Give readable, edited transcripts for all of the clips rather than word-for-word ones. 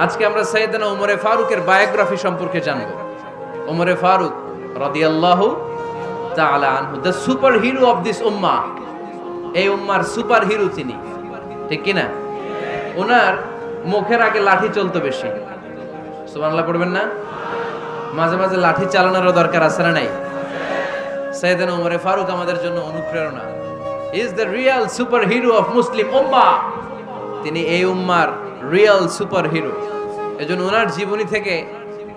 আজকে আমরা সাইয়েদনা ওমরে ফারুকের বায়োগ্রাফি সম্পর্কে জানব। ওমরে ফারুক রাদিয়াল্লাহু তাআলা আনহু, the super hero of this উম্মাহ। এই উম্মার সুপার হিরো তিনি, ঠিক কি না? ওনার মুখের আগে লাঠি চলতো বেশি। সুবহানাল্লাহ পড়বেন না? মাঝে মাঝে লাঠি চালানোরও দরকার আছে না নাই? সাইয়েদনা ওমরে ফারুক আমাদের জন্য অনুপ্রেরণা। Is the real super hero of Muslim উম্মাহ। তিনি এই উম্মার রিয়েল সুপার হিরো। এজন্য ওনার জীবনী থেকে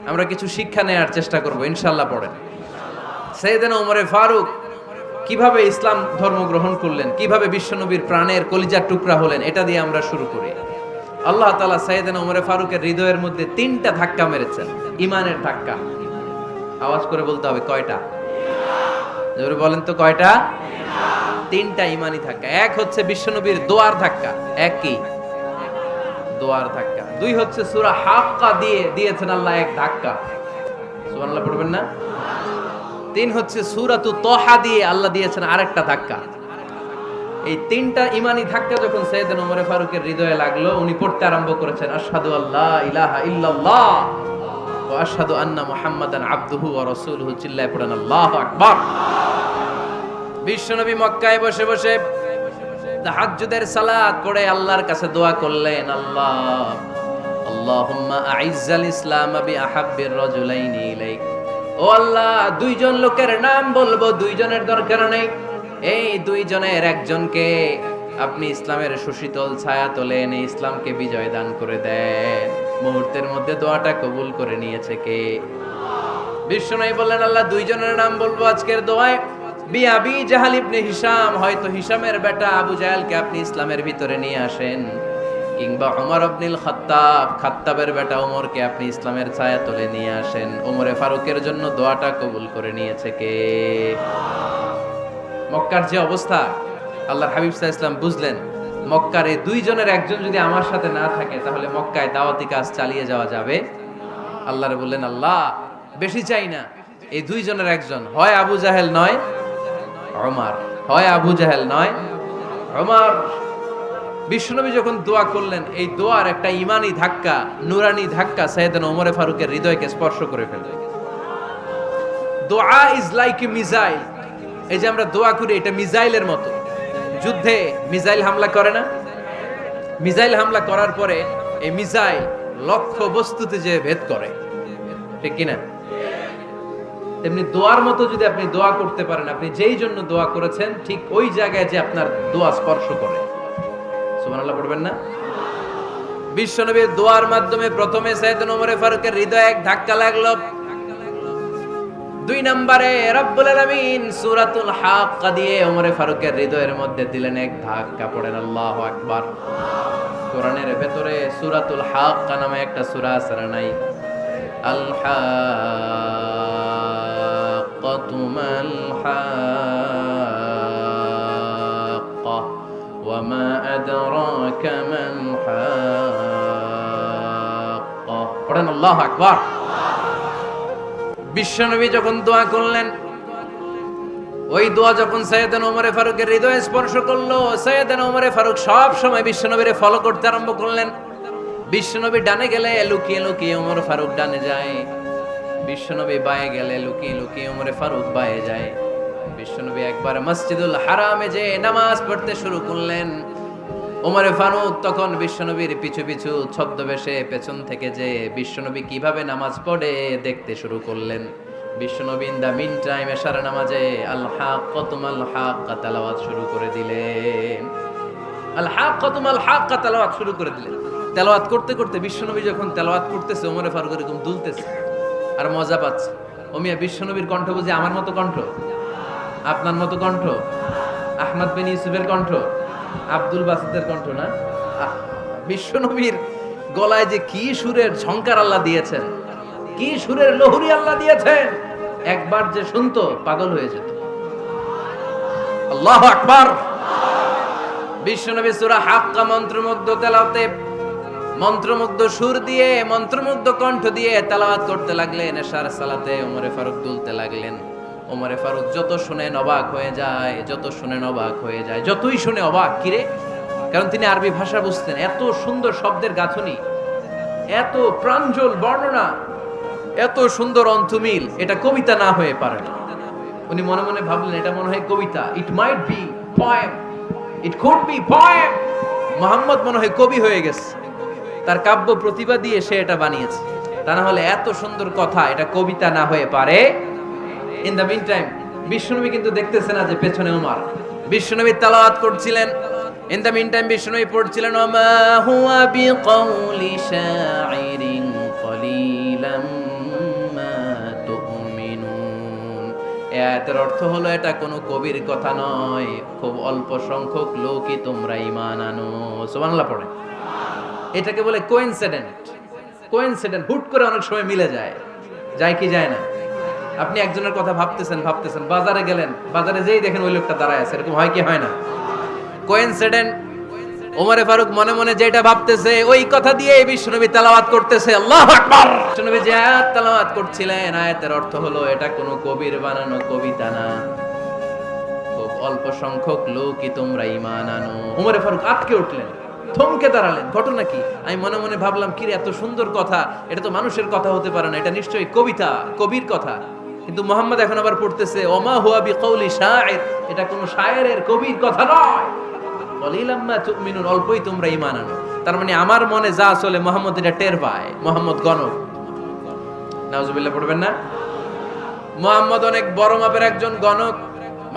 আমরা কিছু শিক্ষা নেওয়ার চেষ্টা করব ইনশাআল্লাহ। পড়েন সাইয়েদনা ওমরে ফারুক কিভাবে ইসলাম ধর্ম গ্রহণ করলেন, কিভাবে বিশ্বনবীর প্রাণের কলিজার টুকরা হলেন, এটা দিয়ে আমরা শুরু করি। আল্লাহ তাআলা সাইয়েদনা ওমরে ফারুকের হৃদয়ের মধ্যে 3টা ধাক্কা মেরেছেন, ঈমানের ধাক্কা। আওয়াজ করে বলতে হবে কয়টা? জোরে বলেন তো কয়টা? 3টা ঈমানি ধাক্কা। এক হচ্ছে বিশ্বনবীর দোয়ার ধাক্কা। এক কি? দোয়ার ধাক্কা। 2 হচ্ছে সূরা হাক্কা দিয়ে দিয়েছেন আল্লাহ এক ধাক্কা। সুবহানাল্লাহ পড়বেন না? 3 হচ্ছে সূরাতু তাহা দিয়ে আল্লাহ দিয়েছেন আরেকটা ধাক্কা। এই 3টা ঈমানি ধাক্কা যখন সাইয়েদনা ওমর ফারুকের হৃদয়ে লাগলো, উনি পড়তে আরম্ভ করেছেন আশহাদু আল্লা ইলাহা ইল্লাল্লাহ ওয়া আশহাদু আন্না মুহাম্মাদান আবদুহু ওয়া রাসূলুহু। চিল্লায়ে পড়েন আল্লাহু আকবার। বিশ্বনবী মক্কায় বসে বসে তাহাজ্জুদের সালাত পড়ে আল্লাহর কাছে দোয়া করলেন, আল্লাহুম্মা আইজ্জাল ইসলাম বিআহাব্বির রাজুলাইনি ইলাইক। ও আল্লাহ, 2 জন লোকের নাম বলবো, 2 জনের দরকার নেই। এই 2 জনের একজনকে আপনি ইসলামের সুশীতল ছায়া তলে এনে ইসলামকে বিজয় দান করে দেন। মুহূর্তের মধ্যে দোয়াটা কবুল করে নিয়েছে কে? বিশ্বনবী বললেন, আল্লাহ 2 জনের নাম বলবো আজকের দোয়ায়। আবি জাহাল ইবনে হিশাম, হয়তো হিশামের বেটা আবু জাহেলকে আপনি ইসলামের ভিতরে নিয়ে আসেন, কিংবা ওমর ইবনুল খাত্তাব, খাত্তাবের বেটা ওমরকে আপনি ইসলামের ছায়া তলে নিয়ে আসেন। ওমরে ফারুকের জন্য দোয়াটা কবুল করে নিয়েছে কে? মক্কার যে অবস্থা, আল্লাহর হাবিব সাল্লাল্লাহু আলাইহি ওয়াসাল্লাম বুঝলেন মক্কার এই 2 জনের একজন যদি আমার সাথে না থাকে তাহলে মক্কায় দাওয়াতি কাজ চালিয়ে যাওয়া যাবে। আল্লাহরে বললেন, আল্লাহ বেশি চাই না, এই 2 জনের একজন, হয় আবু জাহেল নয় ওমর, হয় আবু জাহেল নয় ওমর। বিশ্বনবী যখন দোয়া করলেন, এই দোয়ার একটা ঈমানি ধাক্কা, নূরানি ধাক্কা সাইয়েদনা ওমরে ফারুকের হৃদয়কে স্পর্শ করে ফেলল। দোয়া ইজ লাইক এ মিসাইল। এই যে আমরা দোয়া করি, এটা মিসাইলের মতো। যুদ্ধে মিসাইল হামলা করে না? মিসাইল হামলা করার পরে এই মিসাইল লক্ষ্য বস্তুতে যে ভেদ করে, ঠিক কিনা? তেমনি দোয়ার মতো যদি আপনি দোয়া করতে পারেন, আপনি যেই জন্য দোয়া করেছেন ঠিক ওই জায়গায় যে আপনার দোয়া স্পর্শ করে। সুবহানাল্লাহ পড়বেন না? বিশ্বনবীর দোয়ার মাধ্যমে প্রথমে সাইয়েদনা ওমর ফারুকের হৃদয়ে এক ধাক্কা লাগলো। 2 নম্বরে রব্বুল আলামিন সূরাতুল হাক্কা দিয়ে ওমর ফারুকের হৃদয়ের মধ্যে দিলেন এক ধাক্কা। পড়েন আল্লাহু আকবার। কোরআনের ভেতরে সূরাতুল হাক্কা নামে একটা সূরা আছে না নাই? আল হাক্কাতু মাল হাক্কা ওয়া মা আদরাকা মাল হাক্কা। পড়েন আল্লাহু আকবার। বিশ্বনবী যখন দোয়া করলেন, ওই দোয়া যখন সাইয়েদনা ওমরে ফারুকের হৃদয়ে স্পর্শ করলো, সাইয়েদনা ওমরে ফারুক সব সময় বিশ্বনবীরে ফলো করতে আরম্ভ করলেন। বিশ্বনবী ডানে গেলে লুকিয়ে লুকিয়ে ওমর ফারুক ডানে যায়, বিশ্বনবী বায়ে গেলে লুকিয়ে লুকিয়ে ওমরে ফারুক বায়ে যায়। বিশ্বনবী একবার মসজিদুল হারামে যে নামাজ পড়তে শুরু করলেন, ওমরে ফারুক তখন বিশ্বনবীর পিছু পিছু ছদ্মবেশে পেছন থেকে যে বিশ্বনবী কিভাবে নামাজ পড়ে দেখতে শুরু করলেন। বিশ্বনবী ইন দা মিন টাইম এশার নামাজে আল হাক্কাতু মাল হাক্কা তেলাওয়াত শুরু করে দিলেন। আল হাক্কাতু মাল হাক্কা তেলাওয়াত শুরু করে দিলেন। তেলাওয়াত করতে করতে বিশ্বনবী যখন তেলাওয়াত করতেছে, ওমরে ফারুক এরকম দুলতেছে আর মজা পাচ্ছে। ও মিয়া, বিশ্বনবীর কণ্ঠ বুঝি আমার মতো কণ্ঠ, আপনার মতো কণ্ঠ, আহমদ বিন ইউসুফের কণ্ঠ, আব্দুল বাসিতের কণ্ঠ না? বিশ্বনবীর গলায় যে কি সুরের ঝংকার আল্লাহ দিয়েছেন, কি সুরের লহরী আল্লাহ দিয়েছেন, একবার যে শুনতো পাগল হয়ে যেত। আল্লাহু আকবার। বিশ্বনবী সূরা হাক্কা মন্ত্রমুগ্ধ তেলাওয়াতে, মন্ত্রমুগ্ধ সুর দিয়ে, মন্ত্রমুগ্ধ কণ্ঠ দিয়ে তেলাওয়াত করতে লাগলেন। এশার সালাতে ওমরে ফারুক দুলতে লাগলেন। ওমরে ফারুক যত শুনেন অবাক হয়ে যায়, যত শুনেন অবাক হয়ে যায়, যতই শুনে অবাক। কিরে? কারণ তিনি আরবি ভাষা বুঝতেন, এত সুন্দর শব্দের গাঁথনি, এত প্রাঞ্জল বর্ণনা, এত সুন্দর অন্তমিল, এটা কবিতা না হয়ে পারে না। উনি মনে মনে ভাবলেন এটা মনে হয় কবিতা, it might be poem, it could be poem. Muhammad মনে হয় কবি হয়ে গেছে, তার কাব্য প্রতিভা দিয়ে সে এটা বানিয়েছে। তা না হলে এত সুন্দর কথা এটা কবিতা না হয়ে পারে। ইন দ্য মিন টাইম বিশ্বনবী কিন্তু দেখতেছে না যে পেছনে ওমর। বিশ্বনবী তেলাওয়াত করছিলেন, ইন দ্য মিন টাইম বিশ্বনবী পড়ছিলেন ওমা হুয়া বিকাউলি শাইরিন কলিলাম মা তুমিনুন। এর অর্থ হলো এটা কোনো কবির কথা নয়, খুব অল্প সংখ্যক লোকই তোমরা ঈমান আনো। সুবহানাল্লাহ পড়ে। এটাকে বলে কোইন্সিডেন্ট। কোইন্সিডেন্ট হুট করে অনেক সময় মিলে যায়, যায় কি যায় না? আপনি একজনের কথা ভাবতেছেন বাজারে গেলেন, বাজারে যেই দেখেন ওই লোকটা দাঁড়ায় আছে, এরকম হয় কি হয় না? কোইন্সিডেন্ট। ওমরে ফারুক মনে মনে যেটা ভাবতেছে ওই কথা দিয়ে বিশ্বনবী তেলাওয়াত করতেছে, আল্লাহু আকবার। বিশ্বনবী যে আয়াত তেলাওয়াত করছিলেন, আয়াতের অর্থ হলো এটা কোনো কবির বানানো কবিতা না, খুব অল্প সংখ্যক লোকই তোমরা ঈমান আনো। ওমরে ফারুক আটকে উঠলেন, থমকে দাঁড়ালেন। ঘটনা কি? আমি মনে মনে ভাবলাম কি রে, এত সুন্দর কথা, এটা তো মানুষের কথা হতে পারে না, এটা নিশ্চয়ই কবিতা, কবির কথা। কিন্তু মুহাম্মদ এখন আবার পড়তেছে ওমা হুয়া বিকাউলি শাইর, এটা কোনো শায়েরের কবির কথা নয়। কলিলাম মা তুমিনুন, অল্পই তোমরা ঈমান আনো। তার মানে আমার মনে যা চলে মুহাম্মদ এটা টের পায়। মুহাম্মদ গণক। নাউজুবিল্লাহ পড়বেন না? মুহাম্মদ অনেক বড় মাপের একজন গণক।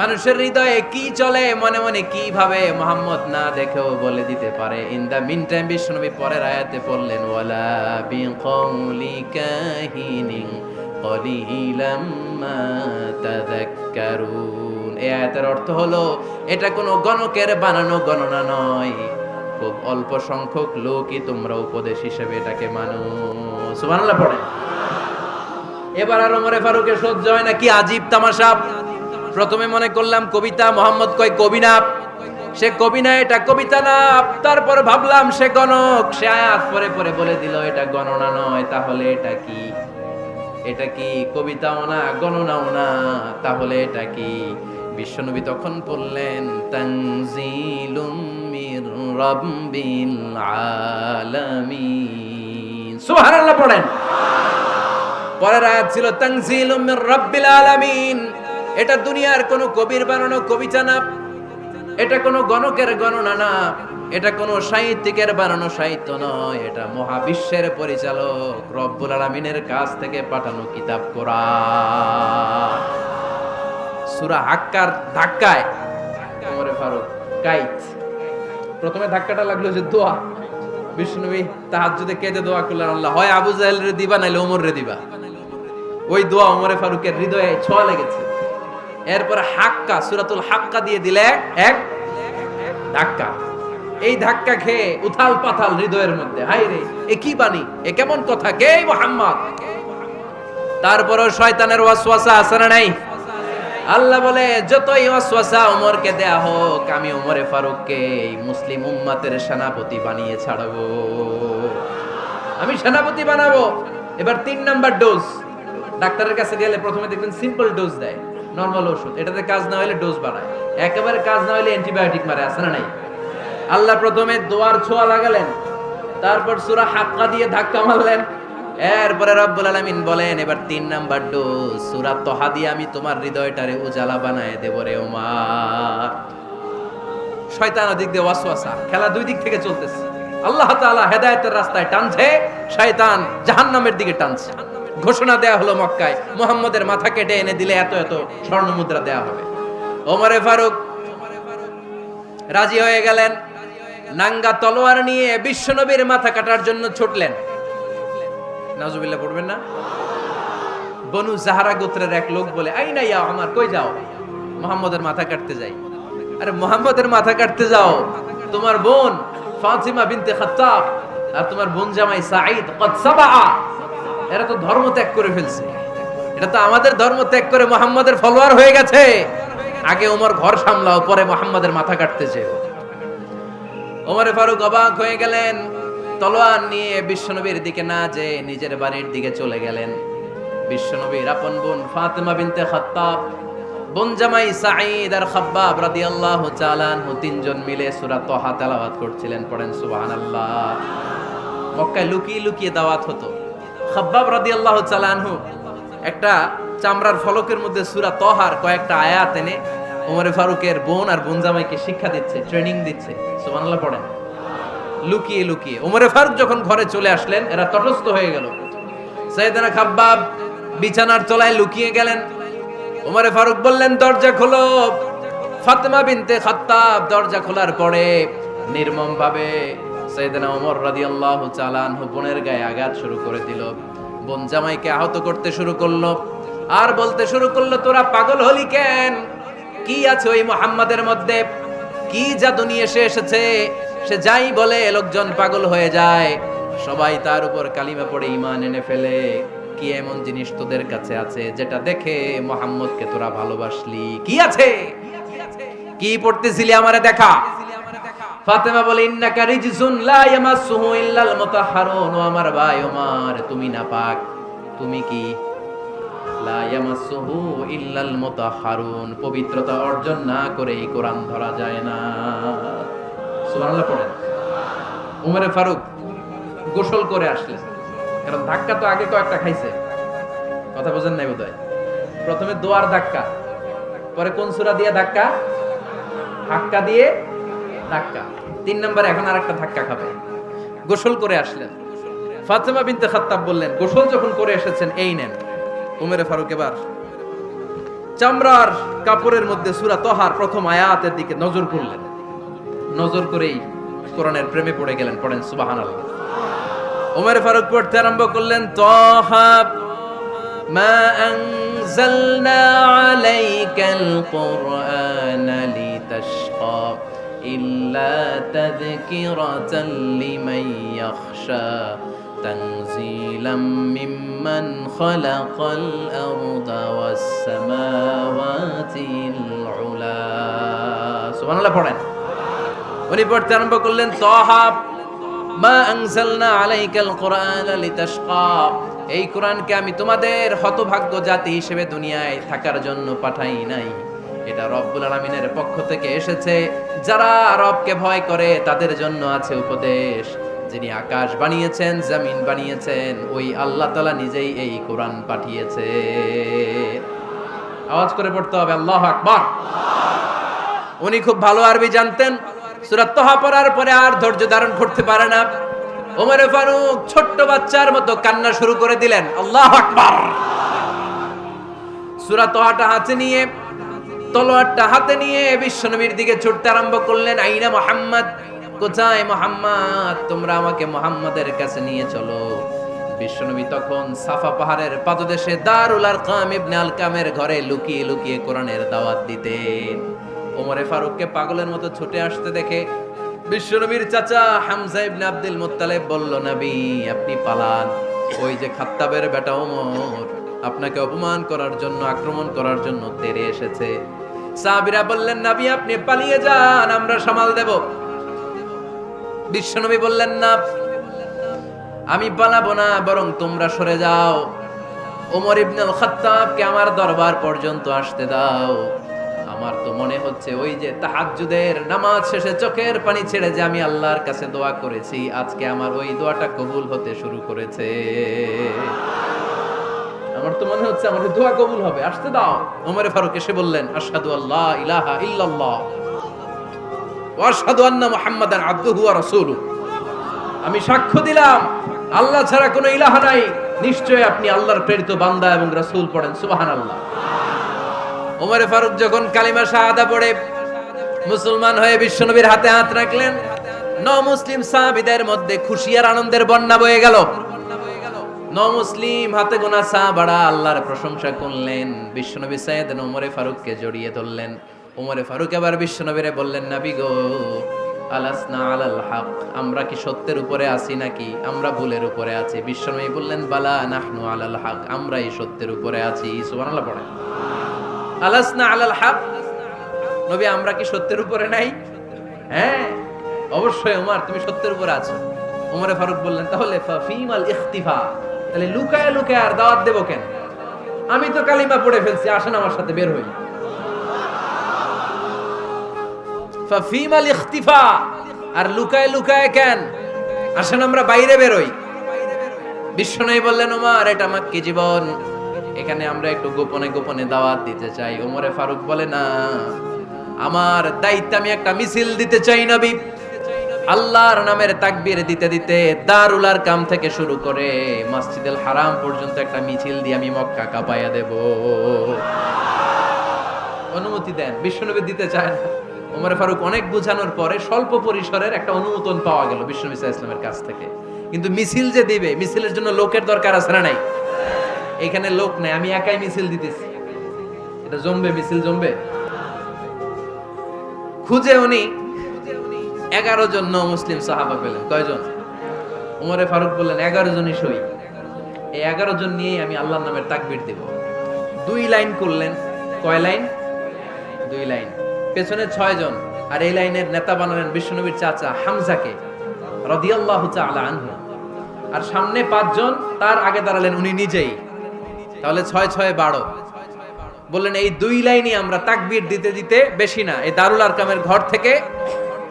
মানুষের হৃদয়ে কি চলে, মনে মনে কি ভাবে, মুহাম্মদ না দেখেও বলে দিতে পারে। ইন দা মিন টাইম বিশ্বনবী পরের আয়াতে পড়লেন ওয়ালা বিকাউলি কাহিনিন কলিলাম মা তাযাক্কারুন। এই আয়াতের অর্থ হলো এটা কোনো গণকের বানানো গণনা নয়, খুব অল্প সংখ্যক লোকই তোমরা উপদেশ হিসেবে এটাকে মানো। সুবহানাল্লাহ পড়ে। এবার আর ওমরে ফারুকের সহ্য হয় না, কি আজীব তামাশা। প্রথমে মনে করলাম কবিতা, মোহাম্মদ কয় কবি না, সে কবি না, এটা কবিতা না। তারপর ভাবলাম সে গণক, সে আয়াত পরে পরে বলে দিল এটা গণনা নয়, তাহলে এটা কি? এটা কি কবিতাও না, গণনাও না, তাহলে এটা কি? বিশ্বনবী তখন বললেন তানজিলুম মির রাব্বিল আলামিন। সুবহানাল্লাহ পড়েন। পরের আয়াত ছিল তানজিলুম মির রাব্বিল আলামিন। এটা দুনিয়ার কোনো কবির বানানো কবিতা না, এটা কোনো গণকের গণনা না, এটা কোনো সাহিত্যিকের বানানো সাহিত্য নয়, এটা মহাবিশ্বের পরিচালক রব্বুল আলামিনের কাছ থেকে পাঠানো কিতাব কোরআন। সূরা হাক্কার ধাক্কায় ওমরে ফারুক কাইত। প্রথমে ধাক্কাটা লাগলো যে দোয়া। বিশ্বনবী তাহাজ্জুদে কেঁদে দোয়া করলেন, আল্লাহ হয় আবু জাহেল রে দিবা নাইলে ওমর রে দিবা। ওই দোয়া ওমরে ফারুকের হৃদয়ে ছোঁয়া লেগেছে। এরপর হাক্কা, সূরাতুল হাক্কা দিয়ে দিলে এক ধাক্কা। এই ধাক্কা খেয়ে উথাল পাথাল হৃদয়ের মধ্যে, হায় রে এ কি বাণী, এ কেমন কথা, কে মুহাম্মদ? তারপরও শয়তানের ওয়াসওয়াসা আছে না নাই? আল্লাহ বলে যতই ওয়াসওয়াসা ওমরকে দেয়া হোক, আমি ওমরে ফারুককে এই মুসলিম উম্মতের সেনাপতি বানিয়ে ছাড়বো, আমি সেনাপতি বানাবো। এবার 3 নাম্বার ডোজ। ডাক্তারের কাছে গেলে প্রথমে দেখবেন সিম্পল ডোজ দেয়, নরমাল ওষুধ, এটাতে কাজ না হলে ডোজ বাড়ায়, একেবারে কাজ না হলে অ্যান্টিবায়োটিক মারে, আছে না নাই? আল্লাহ প্রথমে দোয়ার ছোঁয়া লাগালেন, তারপর সূরা হাক্কা দিয়ে ধাক্কা মারলেন, এরপরে রব্বুল আলামিন বলেন এবার 3 নাম্বার ডোজ সূরা তহা দিয়ে আমি তোমার হৃদয়টারে উজালা বানায় দেব রে ওমর। শয়তান ওদিক দিয়ে ওয়াসওয়াসা, খেলা দুই দিক থেকে চলতেছে। আল্লাহ তাআলা হেদায়েতের রাস্তায় টানছে, শয়তান জাহান্নামের দিকে টানছে। ঘোষণা দেয়া হলো মক্কায়, মুহাম্মদের মাথা কেটে এনে দিলে এত এত স্বর্ণ মুদ্রা দেয়া হবে। ওমরে ফারুক রাজি হয়ে গেলেন, নাঙ্গা তলোয়ার নিয়ে বিশ্বনবীর মাথা কাটার জন্য ছুটলেন। নাউজুবিল্লাহ পড়বেন না? বনু জাহরা গোত্রের এক লোক বলে, আইনা ইয়া ওমর, কই যাও? মুহাম্মদের মাথা কাটতে যাই। আরে মুহাম্মদের মাথা কাটতে যাও? তোমার বোন ফাতিমা বিনতে খাত্তাব আর তোমার বোন জামাই সাঈদ কদ সাবা, এরা তো ধর্ম ত্যাগ করে ফেলছে, এটা তো আমাদের ধর্ম ত্যাগ করে মুহাম্মদের ফলোয়ার হয়ে গেছে। আগে ওমর ঘর সামলাও, পরে মুহাম্মদের মাথা কাটতে যেও। ওমরে ফারুক অবাক হয়ে গেলেন, তলোয়ার নিয়ে বিশ্বনবীর দিকে না যেয়ে নিজের বাড়ির দিকে চলে গেলেন। বিশ্বনবীর আপন বোন ফাতিমা বিনতে খাত্তাব, বোন জামাই সাঈদ আর খাব্বাব রাদিয়াল্লাহু তাআলা আনহু, তিনজন মিলে সূরা তহা তেলাওয়াত করছিলেন। পড়েন সুবহানাল্লাহ। মক্কায় লুকিয়ে লুকিয়ে দাওয়াত হতো। খাব্বাব রাদিয়াল্লাহু তাআলা আনহু একটা চামড়ার ফলকের মধ্যে সূরা তহার কয়েকটা আয়াত এনে ওমর ফারুকের বোন আর বোন জামাইকে শিক্ষা দিচ্ছে, ট্রেনিং দিচ্ছে। সুবহানাল্লাহ পড়েন। লুকিয়ে লুকিয়ে ওমর ফারুক যখন ঘরে চলে আসলেন, এরা তটস্থ হয়ে গেল। সাইয়েদনা খাব্বাব বিছানার তলায় লুকিয়ে গেলেন। ওমর ফারুক বললেন, দরজা খোলো। ফাতেমা বিনতে খাত্তাব দরজা খোলার পরে নির্মম ভাবে সাইয়েদনা ওমর রাদিয়াল্লাহু তাআলা আনহু বোনের গায়ে আঘাত শুরু করে দিল। বোন জামাইকে আহত করতে শুরু করলো আর বলতে শুরু করলো, তোরা পাগল হলি কেন? কি আছে ওই মুহাম্মাদের মধ্যে? কি জাদু নিয়ে এসেছে? সে যাই বলে লোকজন পাগল হয়ে যায়, সবাই তার উপর কালিমা পড়ে ঈমান এনে ফেলে। কি এমন জিনিস তোদের কাছে আছে যেটা দেখে মুহাম্মদকে তোরা ভালোবাসলি? কি আছে? কি পড়তেছিলি আমারে দেখা। ফাতেমা বলে, ইন্নাকা রিজসুন লা ইয়ামাসসুহু ইল্লাল মুতাহহারুন। ও আমার ভাই ওমর, তুমি নাপাক। তুমি কি? লা ইয়ামাসসুহু ইল্লাল মুতাহহারুন, পবিত্রতা অর্জন না করে এই কোরআন ধরা যায় না। সুবহানাল্লাহ পড়েন। ওমর ফারুক গোসল করে আসলেন, কারণ ধাক্কা তো আগে কয়েকটা খাইছে। কথা বোঝেন নাই বোধহয়। প্রথমে দোয়ার ধাক্কা, পরে কোন সূরা দিয়ে ধাক্কা? হাক্কা দিয়ে ধাক্কা। 3 নম্বরে এখন আরেকটা ধাক্কা খাবে। গোসল করে আসলেন। ফাতেমা বিনতে খাত্তাব বললেন, গোসল যখন করে এসেছেন, এই নেন। ওমর ফারুক এবার চামড়ার কাপড়ের মধ্যে সূরা তহার প্রথম আয়াতের দিকে নজর করলেন। নজর করেই কোরআনের প্রেমে পড়ে গেলেন। পড়েন সুবহানাল্লাহ। ওমর ফারুক পড়তে আরম্ভ করলেন, তহা মা আনজালনা আলাইকাল কুরআনা লিতাশকা ইল্লা তাযকিরাতাল লিমান ইয়াখশা তানজিলাম মিম্মান খালাকাল আরদা ওয়াস সামাওয়াতিল উলা। সুবহানাল্লাহ পড়েন। উনি পড়তে আরম্ভ করলেন, তহা মা আনজালনা আলাইকাল কুরআনা লিতাশকা, এই কোরআনকে আমি তোমাদের হতভাগ্য জাতি হিসেবে দুনিয়ায় থাকার জন্য পাঠাই নাই। এটা রব্বুল আলামিনের পক্ষ থেকে এসেছে। যারা রবকে ভয় করে তাদের জন্য আছে উপদেশ। যিনি আকাশ বানিয়েছেন, জমিন বানিয়েছেন, ওই আল্লাহ তাআলা নিজেই এই কোরআন পাঠিয়েছে। আওয়াজ করে পড়তে হবে, আল্লাহু আকবার। উনি খুব ভালো আরবি জানতেন। সূরা তহা পড়ার পরে আর ধৈর্য ধারণ করতে পারে না। ওমর ফারুক ছোট্ট বাচ্চার মতো কান্না শুরু করে দিলেন। আল্লাহু আকবার। সূরা তহাটা হাতে নিয়ে, তলোয়ারটা হাতে নিয়ে বিশ্বনবীর দিকে ছুটতে আরম্ভ করলেন। আইনা মুহাম্মদ, কোথায় মুহাম্মদ? তোমরা আমাকে মুহাম্মাদের কাছে নিয়ে চলো। বিশ্বনবী তখন সাফা পাহাড়ের পাদদেশে দারুল আরকাম ইবনে আলকামের ঘরে লুকিয়ে লুকিয়ে কোরআনের দাওয়াত দিতেন। ওমর ফারুককে পাগলের মতো ছুটে আসতে দেখে বিশ্বনবীর চাচা হামজা ইবনে আব্দুল মুত্তালিব বলল, নবী আপনি পালান। ওই যে খাত্তাবের বেটা ওমর আপনাকে অপমান করার জন্য, আক্রমণ করার জন্য তেড়ে এসেছে। সাহাবীরা বললেন, নবী আপনি পালিয়ে যান, আমরা সামাল দেব। বিশ্বনবী বললেন, না আমি পালাবো না, বরং তোমরা সরে যাও। ওমর ইবনুল খাত্তাবকে আমার দরবার পর্যন্ত আসতে দাও। আমার তো মনে হচ্ছে ওই যে তাহাজ্জুদের নামাজ শেষে চোখের পানি ছেড়ে যে আমি আল্লাহর কাছে দোয়া করেছি, আজকে আমার ওই দোয়াটা কবুল হতে শুরু করেছে। আমার তো মনে হচ্ছে আমার দোয়া কবুল হবে, আসতে দাও। ওমর ফারুক এসে বললেন, আশহাদু আল্লা ইলাহা ইল্লাল্লাহ ওয়া আশহাদু আন্না মুহাম্মাদান আবদুহু ওয়া রাসূলুহু। আমি সাক্ষ্য দিলাম আল্লাহ ছাড়া কোনো ইলাহ নাই, নিশ্চয় আপনি আল্লাহর প্রেরিত বান্দা এবং রাসূল। পড়েন সুবহানাল্লাহ। ওমর ফারুক যখন কালিমা শাহাদা পড়ে মুসলমান হয়ে বিশ্বনবীর হাতে হাত রাখলেন, মুসলিম সাহাবীদের মধ্যে খুশি আর আনন্দের বন্যা বয়ে গেল। মুসলিম হাতে গোনা সাহাবারা আল্লাহর প্রশংসা করলেন। বিশ্বনবী সাইয়েদনা ওমর ফারুককে জড়িয়ে ধরলেন। ওমর ফারুক এবার বিশ্বনবীরে বললেন, নবী গো, আলাসনা আলাল হক, আমরা কি সত্যের উপরে আছি নাকি আমরা ভুলের উপরে আছি? বিশ্বনবী বললেন, বালা নাহনু আলাল হক, আমরাই সত্যের উপরে আছি। সুবহানাল্লাহ পড়েন। আলাসনা আলাল হক, নবী আমরা কি সত্যের উপরে নাই? হ্যাঁ অবশ্যই ওমর, তুমি সত্যের উপরে আছো। ওমর ফারুক বললেন, তাহলে ফাফিমাল ইখতিফা, তাহলে লুকায় লুকায় আর দাওয়াত দেব কেন? আমি তো কালিমা পড়ে ফেলছি, আসেন আমার সাথে বের হই। ফাফিমাল ইখতিফা, আর লুকায় লুকায় কেন? আসেন আমরা বাইরে বেরোই। বিশ্বনবী বললেন, ওমর এটা মাক্কি জীবন, এখানে আমরা একটু গোপনে গোপনে দাওয়াত দিতে চাই। ওমরে ফারুক বলে, না, আমার দায়িত্ব, আমি একটা মিছিল দিতে চাই নবী। আল্লাহর নামের তাকবীর দিতে দিতে দারুল আরকাম থেকে শুরু করে মসজিদুল হারাম পর্যন্ত একটা মিছিল দিয়ে আমি মক্কা কাঁপাইয়া দেব। অনুমতি দেন। বিশ্বনবী দিতে চায় না। ওমর ফারুক অনেক বুঝানোর পরে স্বল্প পরিসরের একটা অনুমোদন পাওয়া গেল বিশ্বনবী সাল্লাল্লাহু আলাইহি ওয়াসাল্লামের কাছ থেকে। কিন্তু মিছিল যে দিবে, মিছিলের জন্য লোকের দরকার আছে না নাই? এখানে লোক নাই, আমি একাই মিছিল দিতেছি। এটা জমবে, মিছিল জমবে। খুঁজে উনি 11 জন মুসলিম সাহাবা পেলেন। কয়জন? ওমরে ফারুক বললেন 11 জনই সই। এই 11 জন নিয়ে আমি আল্লাহর নামের তাকবীর দেব। 2 লাইন করলেন। কয় লাইন? 2 লাইন। পেছনে 6 জন, আর এই লাইনের নেতা বানালেন বিশ্বনবীর চাচা হামজাকে রাদিয়াল্লাহু তাআলা আনহু। আর সামনে 5 জন, তার আগে দাঁড়ালেন উনি নিজেই। তাহলে 6 6 12। বললেন এই 2 লাইনই আমরা তাকবীর দিতে দিতে, বেশি না, এই দারুল আরকামের ঘর থেকে,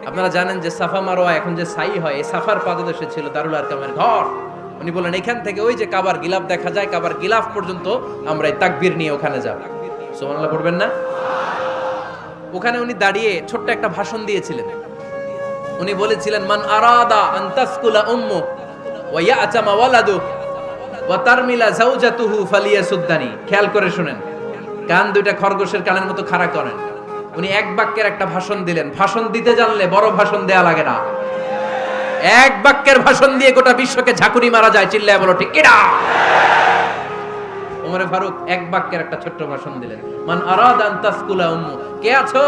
আপনারা জানেন যে সাফা মারওয়া এখন যে সাই হয়, এই সাফার পাদদেশে ছিল দারুল আরকামের ঘর। উনি বললেন এখান থেকে ওই যে কাবার গিলাফ দেখা যায়, কাবার গিলাফ পর্যন্ত আমরা এই তাকবীর নিয়ে ওখানে যাব। সুবহানাল্লাহ পড়বেন না? ওখানে উনি দাঁড়িয়ে ছোট্ট একটা ভাষণ দিয়েছিলেন। উনি বলেছিলেন, মান আরাদা আন তাসকুলা উম্মু ওয়া ইয়াতামা ওয়ালাদু ওয়া তারমিলা যাওজাতুহু ফালিয়াসুদ্দানি। খেয়াল করে শুনেন, কান দুইটা খরগোশের কানের মতো খাড়া করেন। উনি এক বাক্যের একটা ভাষণ দিলেন। ভাষণ দিতে জানলে বড় ভাষণ দেয়া লাগে না। এক বাক্যের ভাষণ দিয়ে গোটা বিশ্বকে ঝাঁকুনি মারা যায়। চিল্লায় বলো ঠিক কিনা? ওমরে ফারুক এক বাক্যের একটা ছোট্ট ভাষণ দিলেন। মান আরাদা আন তাসকুলা উম্মু, কে আছো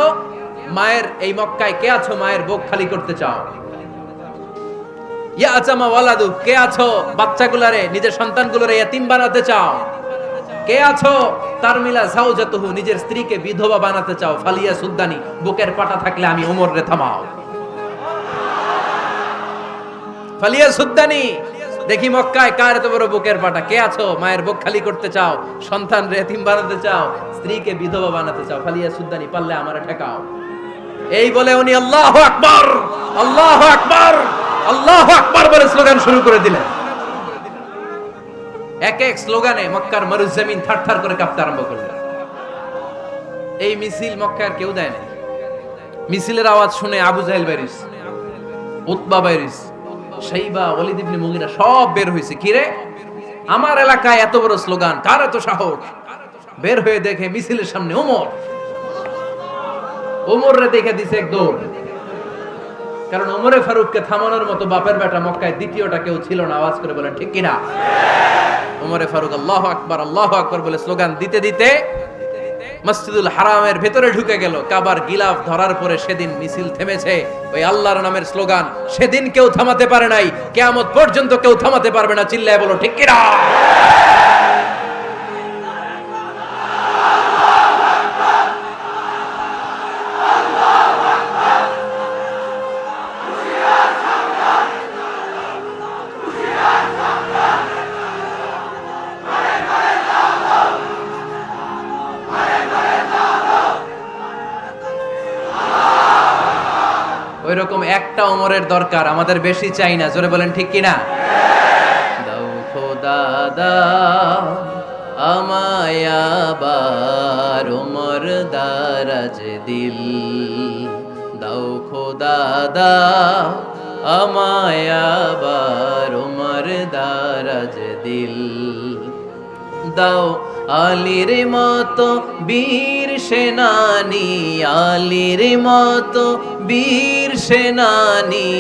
মায়ের এই মক্কায়, কে আছো মায়ের বুক খালি করতে চাও? ইয়া আচামা ওয়ালাদু, কে আছো বাচ্চাগুলারে, নিজের সন্তানগুলোরে ইয়াতিম বানাতে চাও? কে আছো তারমিলা যাওজাতুহু, নিজের স্ত্রীকে বিধবা বানাতে চাও? ফালিয়া সুদ্দানি, বুকের পাটা থাকলে আমি ওমর রে থামাও। ফালিয়া সুদ্দানি, দেখি মক্কায় কার এত বড় বুকের পাটা। কে আছো মায়ের বুক খালি করতে চাও, সন্তান রে এতিম বানাতে চাও, স্ত্রীকে বিধবা বানাতে চাও? ফালিয়া সুদ্দানি, পারলে আমারে ঠেকাও। এই বলে উনি আল্লাহু আকবার, আল্লাহু আকবার, আল্লাহু আকবার বলে স্লোগান শুরু করে দিলেন। এক এক স্লোগানে মক্কার মরুজমিন থারথার করে কাঁপতে আরম্ভ করল। এই মিছিল মক্কার কেউ দেয় না। মিছিলের আওয়াজ শুনে আবু জাহেল বাইরিস, উতবা বাইরিস, শাইবা, ওয়ালিদ ইবনে মুগিরা সব বের হয়েছে। কিরে, আমার এলাকায় এত বড় স্লোগান, কার এত সাহস? বের হয়ে দেখে মিছিলের সামনে ওমর। ওমর রে দেখে দিছে এক দৌড়। কারণ ওমরে ফারুককে থামানোর মতো বাপের বেটা মক্কায় দ্বিতীয়টা কেউ ছিল না। আওয়াজ করে বলেন ঠিক কিনা? ওমরে ফারুক আল্লাহু আকবার, আল্লাহু আকবার বলে স্লোগান দিতে দিতে মসজিদুল হারামের ভেতরে ঢুকে গেল। কাবার গিলাফ ধরার পরে সেদিন মিছিল থেমেছে। ওই আল্লাহর নামের স্লোগান সেদিন কেউ থামাতে পারে নাই, কিয়ামত পর্যন্ত কেউ থামাতে পারবে না। চিল্লায় বলো ঠিক কিনা? ওই রকম একটা ওমরের দরকার, আমাদের বেশি চাই না। জোরে বলেন ঠিক কিনা? দাও খোদা দাও আমায় আবার ওমর দারাজ দিল, দাও খোদা দাও আমায় আবার ওমর দারাজ দিল, দাও আলীর মতো বীর সেনানি, আলীর মতো বীর সেনানি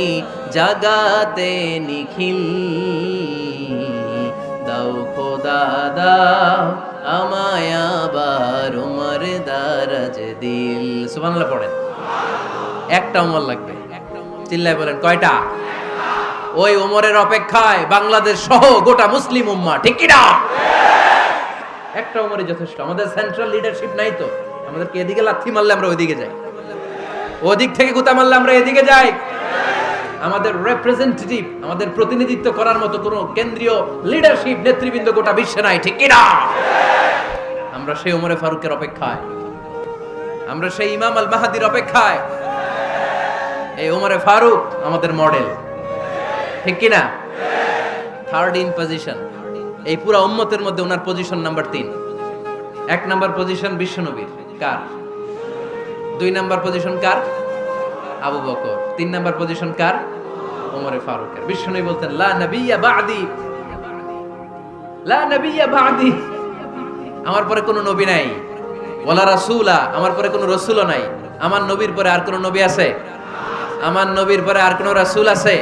জাগাতে নিখিল, দাও খোদা দাও আমায় আবার ওমর দারাজ দিল। সুবহানাল্লাহ পড়েন। একটা ওমর লাগবে। চিল্লায় বলেন কয়টা? ওই ওমরের অপেক্ষায় বাংলাদেশ সহ গোটা মুসলিম উম্মাহ, ঠিক কি না? একটা ওমরই যথেষ্ট। আমাদের সেন্ট্রাল লিডারশিপ নাই তো, আমাদেরকে এদিকে লাথি মারলে আমরা ওইদিকে যাই, ওদিক থেকে গুতা মারলে আমরা এদিকে যাই। আমাদের রিপ্রেজেন্টেটিভ, আমাদের প্রতিনিধিত্ব করার মতো কোনো কেন্দ্রীয় লিডারশিপ নেতৃবৃন্দ গোটা বিশ্বে নাই, ঠিক কি না? আমরা সেই ওমরে ফারুকের অপেক্ষায়, আমরা সেই ইমাম আল মাহদির অপেক্ষায়। এই ওমরে ফারুক আমাদের মডেল। ঠিক কিনা? থার্ড ইন পজিশন, এই পুরো উম্মতের মধ্যে ওনার পজিশন নাম্বার 3। 1 নাম্বার পজিশন বিশ্বনবীর, কার? 2 নাম্বার পজিশন কার? আবু বকর। 3 নাম্বার পজিশন কার? ওমরে ফারুকের। বিশ্বনবী বলতেন লা নবিয়্যা বা'দি, লা নবিয়্যা বা'দি, আমার পরে কোনো নবী নাই। ওয়ালা রাসূলা, আমার পরে কোনো রাসূলও নাই। আমার নবীর পরে আর কোনো নবী আছে? আমার নবীর পরে আর কোনো রাসূল আছে?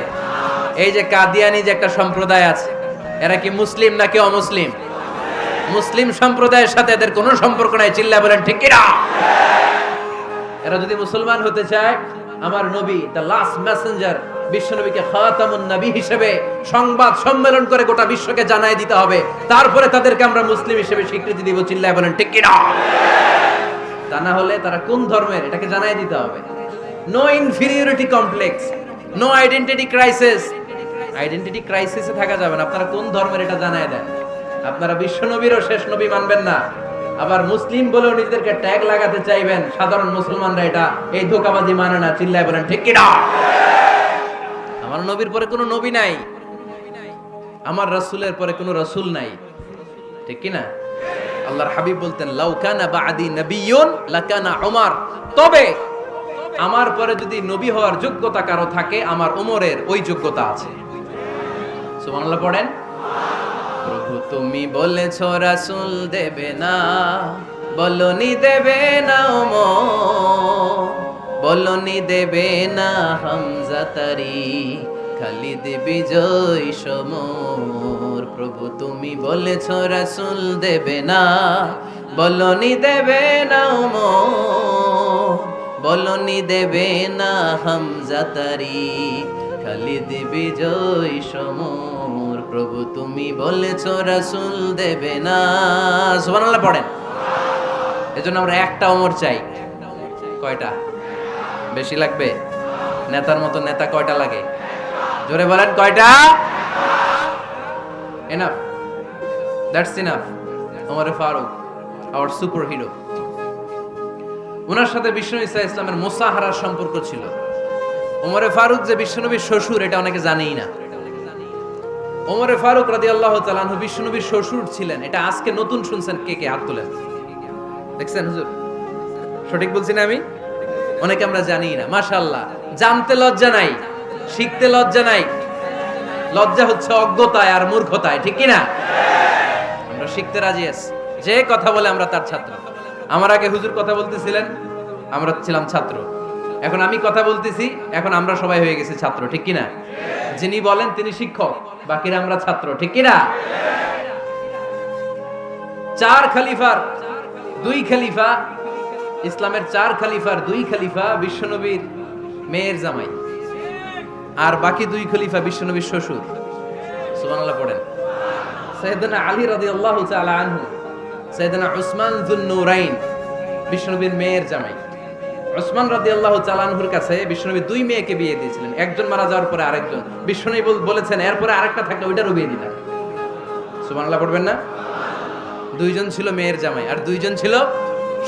এই যে কাদিয়ানি যে একটা সম্প্রদায় আছে, এরা কি মুসলিম নাকি অমুসলিম? মুসলিম সম্প্রদায়ের সাথে এদের কোনো সম্পর্ক নাই। চিল্লায় বলেন ঠিক কিনা? এরা যদি মুসলমান হতে চায়, আমার নবী দ্য লাস্ট মেসেঞ্জার বিশ্বনবীকে খাতামুন নবী হিসেবে সংবাদ সম্মেলন করে গোটা বিশ্বকে জানাই দিতে হবে, তারপরে তাদেরকে আমরা মুসলিম হিসেবে স্বীকৃতি দিব। চিল্লায় বলেন ঠিক কিনা? তা না হলে তারা কোন ধর্মের এটাকে জানাই দিতে হবে। No inferiority complex, no identity crisis. Identity ক্রাইসিসে থাকা যাবে না। আপনারা কোন ধর্মের এটা জানাই দেন। আপনারা বিশ্বনবীরও শেষ নবী মানবেন না, আবার মুসলিম বলেও নিজেদেরকে ট্যাগ লাগাতে চাইবেন। সাধারণ মুসলমানরা এটা এই ধোঁকাবাজি মানে না। চিল্লায় বলেন ঠিক কিনা? আমার নবীর পরে কোনো নবী নাই, আমার রাসূলের পরে কোনো রাসূল নাই। ঠিক কিনা? আল্লাহর হাবিব বলতেন লাউ কানা বা'দি নাবিয়্যুন লাকানা উমর, তবে আমার পরে যদি নবী হওয়ার যোগ্যতা কারো থাকে, আমার ওমরের ওই যোগ্যতা আছে। সুবহানাল্লাহ পড়েন। প্রভু তুমি বলেছো রাসূল দেবে না, বলনি দেবে না ওমর, বলনি দেবে না হামজা তারি, খালিদ বিজয় সমর। প্রভু তুমি বলেছো রাসূল দেবে না, বলনি দেবে না ওমর, বলনি দেবে না হামজা তারি, খালিদ বিজয় সমর। প্রভু তুমি বলেছো রাসূল দেবে না। সুবহানাল্লাহ পড়েন। এজন্য আমরা একটা ওমর চাই। কয়টা? বেশি লাগবে? নেতার মতো নেতা কয়টা লাগে? জোরে বলেন কয়টা? Enough, that's enough. ওমরে ফারুক আওয়ার সুপার হিরো। ওনার সাথে বিশ্বনবী সাল্লাল্লাহু আলাইহি ওয়াসাল্লামের মুসাহারার সম্পর্ক ছিল। ওমরে ফারুক যে বিশ্বনবীর শ্বশুর, এটা অনেকে জানেই না। ওমরে ফারুক রাদিয়াল্লাহু তাআলা আনহু বিশ্বনবীর শ্বশুর ছিলেন। এটা আজকে নতুন শুনছেন। কে কে হাত তোলেন? দেখছেন হুজুর? সঠিক বলছি না আমি? অনেকে আমরা জানি না। মাশাআল্লাহ, জানতে লজ্জা নাই, শিখতে লজ্জা নাই। লজ্জা হচ্ছে অজ্ঞতায় আর মূর্খতায়। ঠিক কি না? আমরা শিখতে রাজি আছি। যে কথা বলে আমরা তার ছাত্র। আমার আগে হুজুর কথা বলতেছিলেন, আমরা ছিলাম ছাত্র। এখন আমি কথা বলতেছি, এখন আমরা সবাই হয়ে গেছি ছাত্র। ঠিক কি না? যিনি বলেন তিনি শিক্ষক, বাকিরা আমরা ছাত্র। ঠিক কি না? 4 খলিফার 2 খলিফা, ইসলামের 4 খলিফার 2 খলিফা বিশ্বনবীর মেয়ের জামাই, আর বাকি 2 খলিফা বিশ্বনবীর শ্বশুর। সুবহানাল্লাহ পড়েন। সাইয়েদনা আলী রাদিয়াল্লাহু তাআলা আনহু, সাইয়েদনা উসমান যুন নূরাইন বিশ্বনবীর মেয়ের জামাই। উসমান রাদিয়াল্লাহু তাআলা আনহুর কাছে বিশ্বনবী 2 মেয়েকে বিয়ে দিয়েছিলেন। একজন মারা যাওয়ার পরে আরেকজন। বিশ্বনবী বলেছেন এরপরে আরেকটা থাকলে ওইটারও বিয়ে দিলাম। সুবহানাল্লাহ পড়বেন না? 2 জন ছিল মেয়ের জামাই আর 2 জন ছিল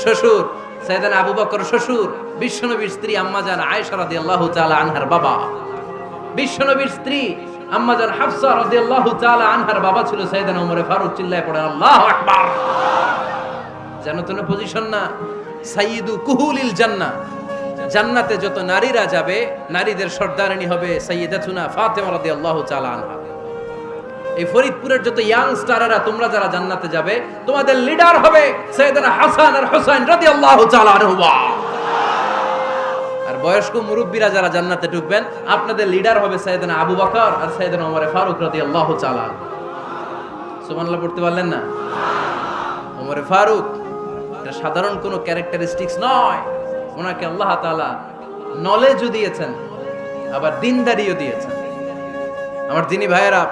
শ্বশুর। সাইয়েদনা আবু বকর শ্বশুর, বিশ্বনবীর স্ত্রী আম্মাজান আয়েশা রাদিয়াল্লাহু তাআলা আনহার বাবা। বিশ্বনবীর স্ত্রী আম্মাজান হাফসা রাদিয়াল্লাহু তাআলা আনহার বাবা ছিল সাইয়েদনা ওমর ফারুক। চিল্লায় পড়েন আল্লাহু আকবার। জানো তো না পজিশন না? সাইয়্যিদু কুহুলিল জান্নাহ, জান্নাতে যত নারীরা যাবে, নারীদের সর্দারিনী হবে সাইয়্যিদাতুনা ফাতেমা রাদিয়াল্লাহু তাআলা আনহা। এই ফরিদপুরের যত ইয়াং স্টাররা তোমরা যারা জান্নাতে যাবে, তোমাদের লিডার হবে সাইয়েদনা হাসান আর হুসাইন রাদিয়াল্লাহু তাআলা আনহুমা। আর বয়স্ক মুরব্বীরা যারা জান্নাতে ঢুকবেন, আপনাদের লিডার হবে সাইয়েদনা আবু বকর আর সাইয়েদনা ওমর ফারুক রাদিয়াল্লাহু তাআলা। সুবহানাল্লাহ পড়তে পারলেন না? ওমর ফারুক এটা সাধারণ কোনো ক্যারেক্টারিস্টিক্স নয়। ওনাকে আল্লাহ তাআলা নলেজও দিয়েছেন, আবার দিনদারিও দিয়েছেন। আমার দিনী ভাইয়েরা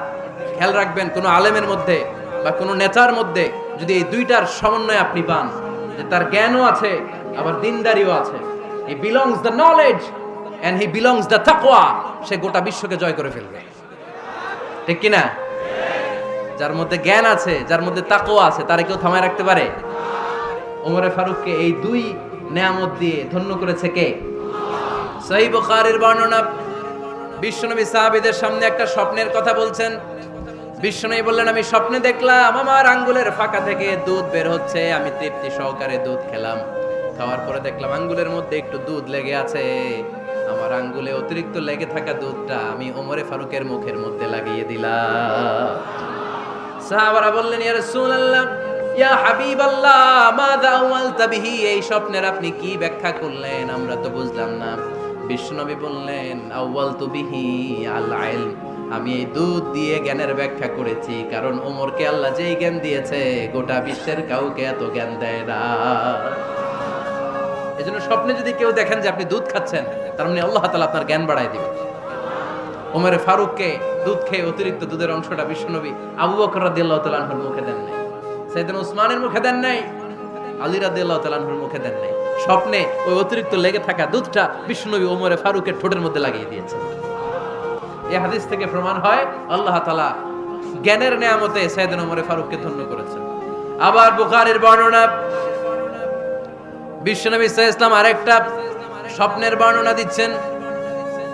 খেয়াল রাখবেন, কোন আলেমের মধ্যে বা কোন নেতার মধ্যে যদি এই দুইটার সমন্বয় আপনি পান, যে তার জ্ঞানও আছে আবার দিনদারিও আছে, he belongs the knowledge and he belongs the তাকওয়া, সে গোটা বিশ্বকে জয় করে ফেলবে। ঠিক কি না? যার মধ্যে জ্ঞান আছে, যার মধ্যে তাকওয়া আছে, তারে কেউ থামায় রাখতে পারে? ওমরে ফারুককে এই 2 নেয়ামত দিয়ে ধন্য করেছে কে? সহিহ বুখারীর বর্ণনা, বিশ্বনবী সাহাবীদের সামনে একটা স্বপ্নের কথা বলছেন। বিশ্বনবী বললেন, আমি স্বপ্নে দেখলাম আমার আঙ্গুলের ফাঁকা থেকে দুধ বের হচ্ছে, আমি তৃপ্তি সহকারে দুধ খেলাম। খাওয়ার পরে দেখলাম আঙ্গুলের মধ্যে একটু দুধ লেগে আছে। আমার আঙ্গুলে অতিরিক্ত লেগে থাকা দুধটা আমি ওমরে ফারুকের মুখের মধ্যে লাগিয়ে দিলাম। সাহাবারা বললেন, ইয়া রাসূলুল্লাহ, ইয়া হাবিবাল্লাহ, মাযা আওয়ালতা বিহি, এই স্বপ্নের আপনি কি ব্যাখ্যা করলেন, আমরা তো বুঝলাম না। বিশ্বনবী বললেন, আওয়ালতু বিহি আল ইলম, আমি এই দুধ দিয়ে জ্ঞানের ব্যাখ্যা করেছি, কারণ ওমরকে আল্লাহ যেই জ্ঞান দিয়েছে গোটা বিশ্বের কাউকে এত জ্ঞান দেয় না। এজন্য স্বপ্নে যদি কেউ দেখেন যে আপনি দুধ খাচ্ছেন, তার মানে আল্লাহ তাআলা আপনার জ্ঞান বাড়ায় দিবে। ওমরে ফারুককে দুধ খেয়ে অতিরিক্ত দুধের অংশটা বিশ্বনবী আবু বকর রাদিয়াল্লাহু তাআলা আনহুর মুখে দেন নাই, সাইয়েদনা উসমানের মুখে দেন নাই, আলী রাদিয়াল্লাহু তাআলা আনহুর মুখে দেন নাই। স্বপ্নে ওই অতিরিক্ত লেগে থাকা দুধটা বিশ্বনবী ওমরে ফারুকের ঠোঁটের মধ্যে লাগিয়ে দিয়েছেন। এই হাদিস থেকে প্রমাণ হয় আল্লাহ তাআলা জ্ঞানের নেয়ামতে সাইয়েদনা ওমরে ফারুককে ধন্য করেছেন। আবার বুখারীর বর্ণনা, বিশ্বনবী সাল্লাল্লাহু আলাইহি ওয়াসাল্লাম আরেকটা স্বপ্নের বর্ণনা দিচ্ছেন।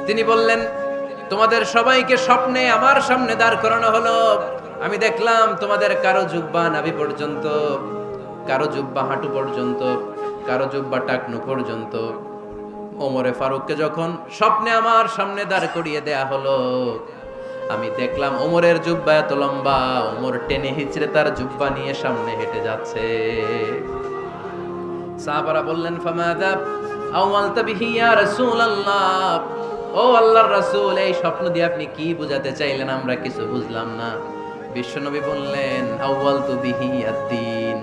তিনি বললেন, তোমাদের সবাইকে স্বপ্নে আমার সামনে দাঁড় করানো হলো। আমি দেখলাম তোমাদের কারো জুব্বা নাভি পর্যন্ত, কারো জুব্বা হাঁটু পর্যন্ত, কারো জুব্বা টাকনু পর্যন্ত। ওমরে ফারুককে যখন স্বপ্নে আমার সামনে দাঁড় করিয়ে দেয়া হলো, আমি দেখলাম ওমরের জুব্বা এত লম্বা, ওমর টেনে হিচড়ে তার জুব্বা নিয়ে সামনে হেঁটে যাচ্ছে। সাহাবারা বললেন, ফামাযা আওয়ালতা বিহি ইয়া রাসূলুল্লাহ, ও আল্লাহর রাসূল, এই স্বপ্ন দিয়ে আপনি কি বোঝাতে চাইলেন, আমরা কিছু বুঝলাম না। বিশ্বনবী বললেন, আউয়ালতু বিহি আদ-দীন,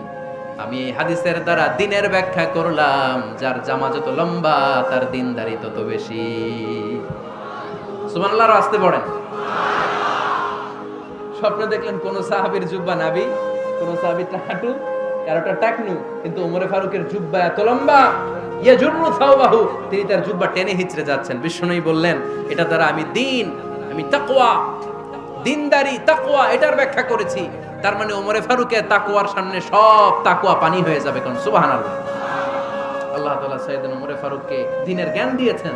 আমি এই হাদিসের দ্বারা দ্বীনের ব্যাখ্যা করলাম, যার জামা যত লম্বা তার দ্বীনদারি তত বেশি। সুবহানাল্লাহ, আসতে পড়েন। স্বপ্নে দেখলেন কোন সাহাবীর জুব্বা নাভি, কোন সাহাবীর হাঁটু, কারোটা টাকনু, কিন্তু ওমরে ফারুকের জুব্বা এত লম্বা, ইয়াজুরু সাওবাহু, তিনি তার জুব্বা টেনে হিচড়ে যাচ্ছেন। বিশ্বনবী বললেন, এটা দ্বারা আমি দ্বীন, আমি তাকওয়া, দ্বীনদারি, তাকওয়া, এটার ব্যাখ্যা করেছি। তার মানে ওমরে ফারুকের তাকওয়ার সামনে সব তাকওয়া পানি হয়ে যাবে। কোন সুবহানাল্লাহ। আল্লাহ তাআলা সাইয়েদনা ওমরে ফারুককে দ্বীনের জ্ঞান দিয়েছেন,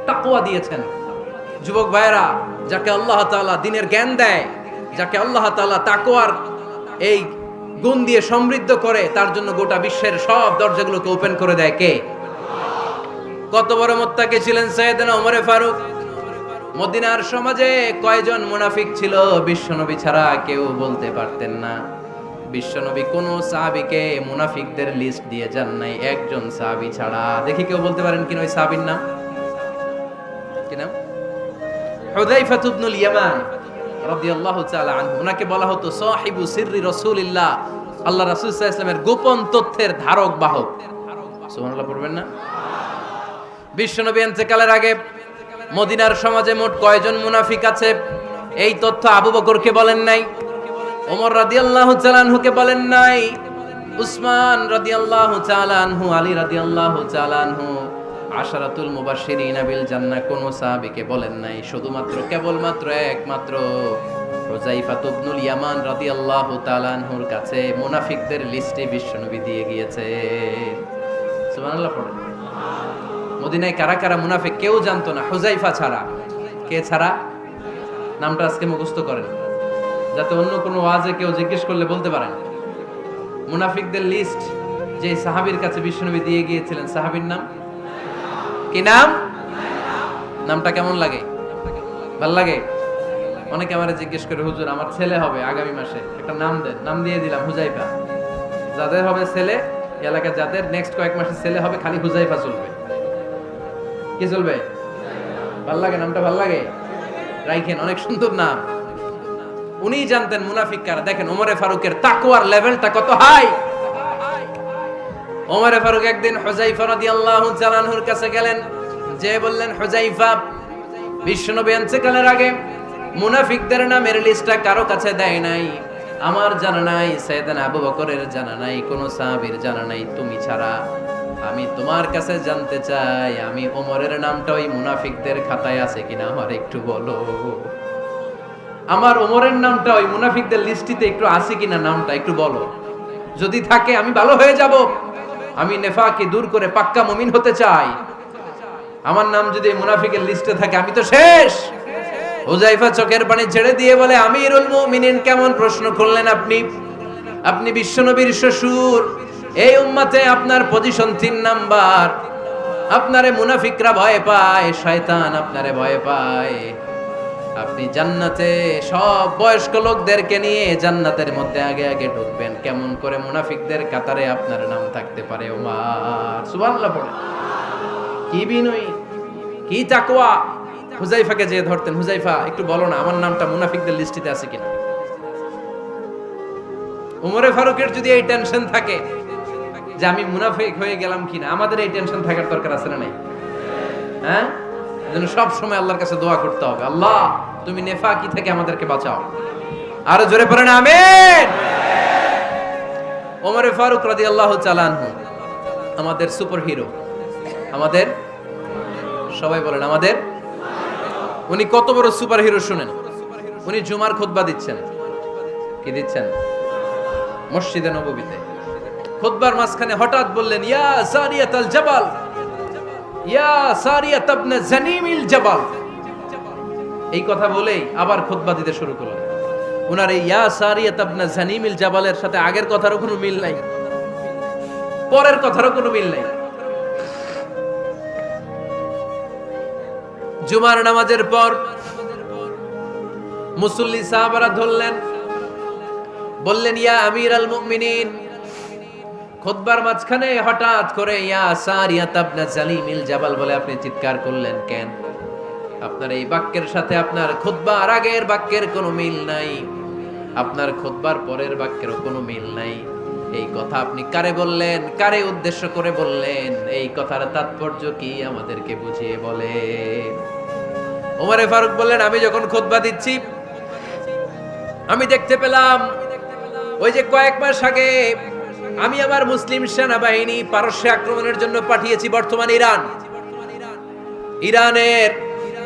তাকওয়া দিয়েছেন। যুবক ভাইরা, যাকে আল্লাহ তাআলা দ্বীনের জ্ঞান দেয়, যাকে আল্লাহ তাআলা তাকওয়ার এই গুণ দিয়ে সমৃদ্ধ করে, তার জন্য গোটা বিশ্বের সব দরজাগুলোকে ওপেন করে দেয় কে? কত বড় মুত্তাকি ছিলেন সাইয়েদনা ওমরে ফারুক। মদিনার সমাজে কয়জন মুনাফিক ছিল বিশ্বনবী ছাড়া কেউ বলতে পারতেন না। বিশ্বনবী কোন সাহাবীকে মুনাফিকদের লিস্ট দিয়ে যান নাই, একজন সাহাবী ছাড়া। দেখি কেউ বলতে পারেন কিনা ওই সাহাবীর নাম? কি নাম? হুযায়ফা ইবনুল ইয়ামান রাদিয়াল্লাহু তাআলা আনহু। ওনাকে বলা হতো সাহিবু সিররি রাসূলিল্লাহ, আল্লাহ রাসূল সাল্লাল্লাহু আলাইহি ওয়াসাল্লামের গোপন তথ্যের ধারক বাহক। সুবহানাল্লাহ পড়বেন না? বিশ্বনবী ইন্তেকালের আগে মদিনার সমাজে মোট কয়জন মুনাফিক আছে, এই তথ্য আবু বকরকে বলেন নাই, ওমর রাদিয়াল্লাহু তাআলা আনহুকে বলেন নাই, উসমান রাদিয়াল্লাহু তাআলা আনহু, আলী রাদিয়াল্লাহু তাআলা আনহু, আশারাতুল মুবাশশিরিন বিল জান্নাহ কোন সাহাবীকে বলেন নাই। শুধুমাত্র কেবলমাত্র একমাত্র হুযায়ফা ইবনুল ইয়ামান রাদিয়াল্লাহু তাআলা আনহুর কাছে মুনাফিকদের লিস্টে বিশ্বনবী দিয়ে গিয়েছে। সুবহানাল্লাহ পড়েন। মদিনায় কারা কারা মুনাফিক কেউ জানতো না হুযায়ফা ছাড়া। কে ছাড়া? নামটা আজকে মুখস্থ করেন, যাতে অন্য কোনো ওয়াজে কেউ জিজ্ঞেস করলে বলতে পারেন। মুনাফিকদের লিস্ট যে সাহাবীর কাছে বিশ্বনবী দিয়ে গিয়েছিলেন, সাহাবীর নাম কি? নাম? নামটা কেমন লাগে? ভালো লাগে? অনেকে আমারে জিজ্ঞেস করে, হুজুর আমার ছেলে হবে আগামী মাসে, একটা নাম দেন। নাম দিয়ে দিলাম হুযায়ফা। যাদের হবে ছেলে, এলাকায় যাদের নেক্সট কয়েক মাসে ছেলে হবে, খালি হুযায়ফা চলবে। কি চলবে? ভাল লাগে? নামটা ভাল লাগে? রাইখেন, অনেক সুন্দর নাম। উনি জানতেন মুনাফিক কারা। দেখেন ওমরে ফারুকের তাকওয়ার লেভেলটা কত হাই। ওমরে ফারুক একদিন হুযায়ফা রাদিয়াল্লাহু তাআলা আনহুর কাছে গেলেন, যে বললেন, হুযায়ফা, বিশ্বনবী ইন্তেকালের আগে মুনাফিকদের নামের লিস্টটা কারো কাছে দেয় নাই, আমার জানা নাই, সাইয়েদনা আবু বকরের জানা নাই, কোন সাহাবীর জানা নাই, তুমি ছাড়া। আমি তোমার কাছে জানতে চাই, আমি ওমরের নামটা ওই মুনাফিকদের খাতায় আছে কিনা আমার একটু বলো। আমার ওমরের নামটা ওই মুনাফিকদের লিস্টিতে একটু আছে কিনা, নামটা একটু বলো। যদি থাকে আমি ভালো হয়ে যাব, আমি নেফাকি দূর করে পাক্কা মুমিন হতে চাই। আমার নাম যদি মুনাফিকের লিস্টে থাকে আমি তো শেষ। হুযায়ফা চোখের পানি ছেড়ে দিয়ে বলে, আমিরুল মুমিনিন, কেমন প্রশ্ন করলেন আপনি? আপনি বিশ্বনবীর শ্বশুর, এই উম্মতে আপনার পজিশন 3 নাম্বার। আপনারে মুনাফিকরা ভয় পায়, শয়তান আপনারে ভয় পায়। আপনি জান্নাতে সব বয়স্ক লোকদেরকে নিয়ে জান্নাতের মধ্যে আগে আগে ঢুকবেন, কেমন করে মুনাফিকদের কাতারে আপনার নাম থাকতে পারে? ওমর সুবহানাল্লাহ পড়ে। কি বিনয়ী, কি তাকওয়া। হুযায়ফাকে যে ধরতেন, হুযায়ফা একটু বলো না আমার নামটা মুনাফিকদের লিস্টিতে আছে কিনা। ওমরে ফারুকের যদি এই টেনশন থাকে যে আমি মুনাফিক হয়ে গেলাম কিনা, আমাদের এই টেনশন থাকার দরকার আছে না নাই? হ্যাঁ, এজন্য সব সময় আল্লাহর কাছে দোয়া করতে হবে, আল্লাহ তুমি নেফাকি থেকে আমাদেরকে বাঁচাও। আরো জোরে পড়েন আমিন। ওমরে ফারুক রাদিয়াল্লাহু তাআলা আনহু আমাদের সুপার হিরো, আমাদের সবাই বলেন আমাদের। উনি কত বড় সুপার হিরো শুনেন। উনি জুমার খুতবা দিচ্ছেন। কি দিচ্ছেন? মসজিদে নববীতে। খুতবার মাঝখানে হঠাৎ বললেন, ইয়া সারিয়াতাল জাবাল, ইয়া সারিয়াত ইবনে জানিমিল জাবাল। এই কথা বলেই আবার খুতবা দিতে শুরু করলেন। উনার এই ইয়া সারিয়াত ইবনে জানিমিল জাবালের সাথে আগের কথারও কোনো মিল নাই, পরের কথারও কোনো মিল নাই। জুমার নামাজের পর মুসল্লি সাহাবারা ধরলেন, বললেন, ইয়া আমিরাল মুমিনিন। খুতবার মাঝখানে হঠাৎ করে ইয়া সারিয়াত ইবনে জালিমিল জাবাল বলে আপনি চিৎকার করলেন কেন? আপনার এই বাক্যের সাথে আপনার খুতবার আগের বাক্যের কোনো মিল নাই, আপনার খুতবার পরের বাক্যেরও কোনো মিল নাই। এই কথা আপনি কারে বললেন, কারে উদ্দেশ্য করে বললেন? এই কথার তাৎপর্য কি আমাদেরকে বুঝিয়ে বলেন। ওমরে ফারুক বললেন, আমি যখন খুতবা দিচ্ছি আমি দেখতে পেলাম ওই যে কয়েক মাস আগে আমি আমার মুসলিম সেনাবাহিনী পারস্যে আক্রমণের জন্য পাঠিয়েছি, বর্তমান ইরানের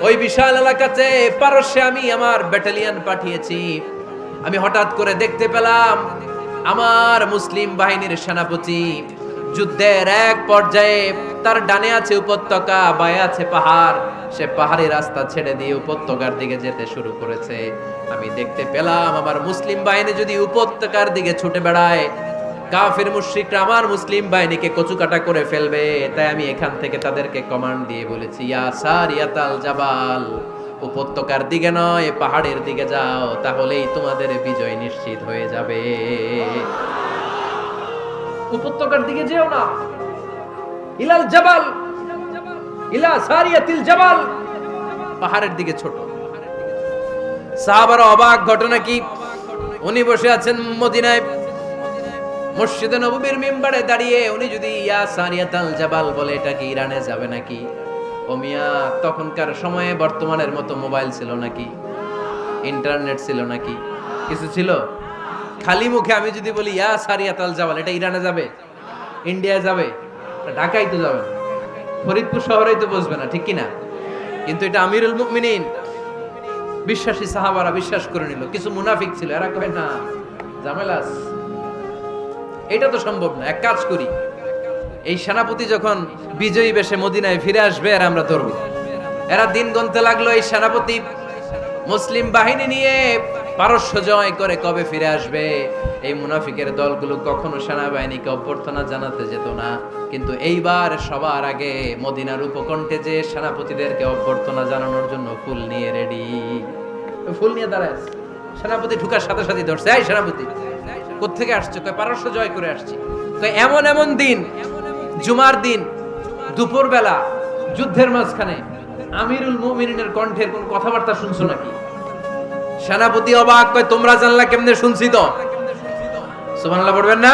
ওই বিশাল এলাকাতে পারস্যে আমি আমার ব্যাটালিয়ন পাঠিয়েছি। আমি হঠাৎ করে দেখতে পেলাম আমার মুসলিম বাহিনীর সেনাপতি যুদ্ধের এক পর্যায়ে তার ডানে আছে উপত্যকা, বায়ে আছে পাহাড়, সে পাহাড়ি রাস্তা ছেড়ে দিয়ে উপত্যকার দিকে যেতে শুরু করেছে। আমি দেখতে পেলাম আমার মুসলিম বাহিনী যদি উপত্যকার দিকে ছুটে বেড়ায়, কাফির মুশরিকরা আমার মুসলিম বাহিনীকে কচুকাটা করে ফেলবে। তাই আমি এখান থেকে তাদেরকে কমান্ড দিয়ে বলেছি, ইয়া সারিয়াতাল জাবাল, উপত্যকার দিকে নয় পাহাড়ের দিকে যাও, তাহলেই তোমাদের বিজয় নিশ্চিত হয়ে যাবে। উপত্যকার দিকে যেও না, ইলাল জাবাল, ইলা সারিয়াতিল জাবাল, পাহাড়ের দিকে ছোট। সাহাবারা অবাক, ঘটনা কি? উনি বসে আছেন মদিনায় মসজিদে নববীর মিম্বারে দাঁড়িয়ে, উনি যদি ইয়া সারিয়াতাল জাবাল বলে এটা কি ইরানে যাবে নাকি? ও মিয়া, তখনকার সময়ে বর্তমানের মতো মোবাইল ছিল নাকি, ইন্টারনেট ছিল নাকি, কিছু ছিল? খালি মুখে আমি যদি বলি ইয়া সারিয়াতাল জাবাল, এটা ইরানে যাবে, ইন্ডিয়া যাবে, ঢাকায় তো যাবে, ফরিদপুর শহরেই তো বসবে না, ঠিক কিনা? কিন্তু এটা আমিরুল মুমিনিন, বিশ্বাসী সাহাবারা বিশ্বাস করে নিল। কিছু মুনাফিক ছিল, এরা কয় না ঝামেলা, এটা তো সম্ভব না। এক কাজ করি, এই সেনাপতি যখন বিজয়ী বেশে মদিনায় ফিরে আসবে আর আমরা ধরব। এরা দিন গুনতে লাগলো, এই সেনাপতি মুসলিম বাহিনী নিয়ে পারস্য জয় করে কবে ফিরে আসবে। এই মুনাফিকের দলগুলো কখনো সেনাবাহিনীকে অভ্যর্থনা জানাতে যেত না, কিন্তু এইবার সবার আগে মদিনার উপকণ্ঠে যে সেনাপতিদেরকে অভ্যর্থনা জানানোর জন্য ফুল নিয়ে রেডি, ফুল নিয়ে দাঁড়ায়। সেনাপতি ঢুকার সাথে সাথে ধরছে, এই সেনাপতি কোত্থেকে আসছে? কয় পারস্য জয় করে আসছি। কয় এমন এমন দিন, জুমার দিন দুপুর বেলা যুদ্ধের মাঝখানে আমিরুল মুমিনিনের কণ্ঠের কোন কথাবার্তা শুনছো নাকি? সেনাপতি অবাক, কয় তোমরা জানলা কেমনে? শুনছি তো। সুবহানাল্লাহ পড়বেন না?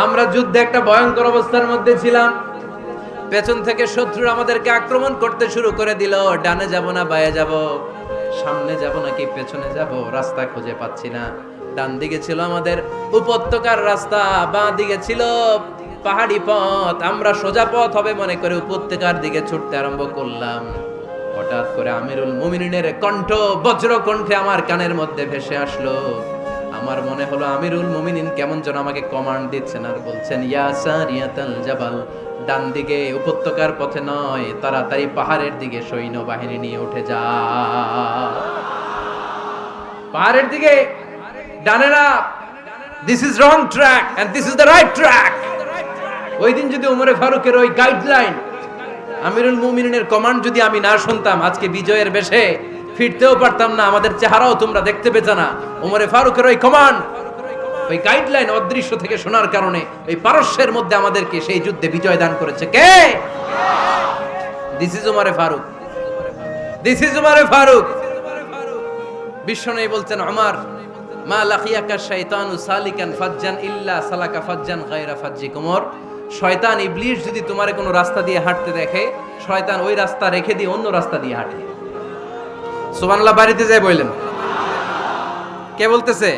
আমরা যুদ্ধে একটা ভয়ঙ্কর অবস্থার মধ্যে ছিলাম, পেছন থেকে শত্রু আমাদেরকে আক্রমণ করতে শুরু করে দিল। ডানে যাব না বায়ে যাব, সামনে যাব নাকি পেছনে যাব, রাস্তা খুঁজে পাচ্ছি না। ডান দিকে ছিল আমাদের উপত্যকার রাস্তা, বাঁ দিকে ছিল পাহাড়ি পথ। আমরা সোজা পথ হবে মনে করে উপত্যকার দিকে ছুটতে আরম্ভ করলাম। হঠাৎ করে আমিরুল মুমিনিনের কণ্ঠ বজ্র কণ্ঠে আমার কানের মধ্যে ভেসে আসলো। আমার মনে হলো আমিরুল মুমিনিন কেমন যেন আমাকে কমান্ড দিচ্ছেন আর বলছেন, ইয়া সারিয়াতাল জাবাল, ডান দিকে উপত্যকার পথে নয়, তাড়াতাড়ি পাহাড়ের দিকে সৈন্যবাহিনী নিয়ে উঠে যা। পাহাড়ের দিকে, ডানে না। This is wrong track and this is the right track. ওই দিন যদি ওমরে ফারুকের ওই গাইডলাইন, আমিরুল মুমিনিনের কমান্ড যদি আমি না শুনতাম, আজকে বিজয়ের বেশে ফিরতেও পারতাম না, আমাদের চেহারাও তোমরা দেখতে পেতে না। ওমরে ফারুকের ওই কমান্ড, ওই গাইডলাইন অদৃশ্য থেকে শোনার কারণে ওই পারস্যের মধ্যে আমাদেরকে সেই যুদ্ধে বিজয় দান করেছে কে? দিস ইজ ওমরে ফারুক, দিস ইজ ওমরে ফারুক। বিশ্বনবী বলছেন, ওমর মা লাকিয়াকা শাইতানু সালিকান ফাজ্জান ইল্লা সালাকা ফাজ্জান গায়রা ফাজ্জিক। ওমর, শয়তান ইবলিস যদি তোমারে কোনো রাস্তা দিয়ে হাঁটতে দেখে, শয়তান ওই রাস্তা রেখে দিয়ে অন্য রাস্তা দিয়ে হাঁটে। সুবহানাল্লাহ। বাড়িতে যায় বললেন, কে বলতেছে?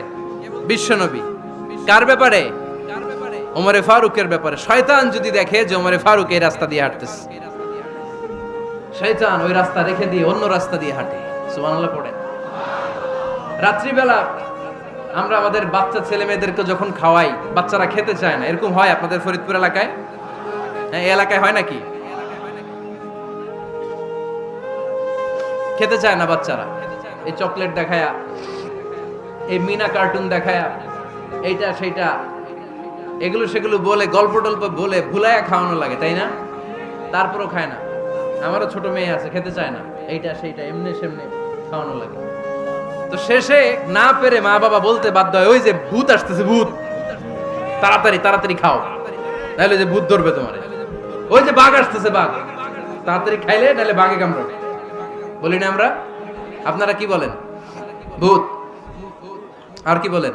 বিশ্বনবী। কার ব্যাপারে? ওমরে ফারুকের ব্যাপারে। শয়তান যদি দেখে যে ওমরে ফারুক এই রাস্তা দিয়ে হাঁটতেছে, শয়তান ওই রাস্তা রেখে দিয়ে অন্য রাস্তা দিয়ে হাঁটে। সুবহানাল্লাহ পড়েন। রাত্রিবেলা আমরা আমাদের বাচ্চা ছেলে মেয়েদেরকে যখন খাওয়াই, বাচ্চারা খেতে চায় না, এরকম হয় আপনাদের ফরিদপুর এলাকায়? হ্যাঁ, এই এলাকায় হয় নাকি? খেতে চায় না বাচ্চারা, এই চকলেট দেখায়া, এই মিনা কার্টুন দেখায়া, এইটা সেইটা, এগুলো সেগুলো বলে, গল্প টল্প বলে ভুলায়া খাওয়ানো লাগে, তাই না? তারপরও খায় না। আমারও ছোট মেয়ে আছে, খেতে চায় না, এইটা সেইটা এমনি সেমনি খাওয়ানো লাগে। তো শেষে না পেরে মা বাবা বলতে বাধ্য হয়, ওই যে ভূত আসতেছে, ভূত, তাড়াতাড়ি তাড়াতাড়ি খাও, নাহলে যে ভূত ধরবে তোমার। ওই যে বাঘ আসতেছে, বাঘ, তাড়াতাড়ি খাইলে নাহলে বাঘে কামড়াবে। বলি না আমরা? আপনারা কি বলেন? ভূত। আর কি বলেন?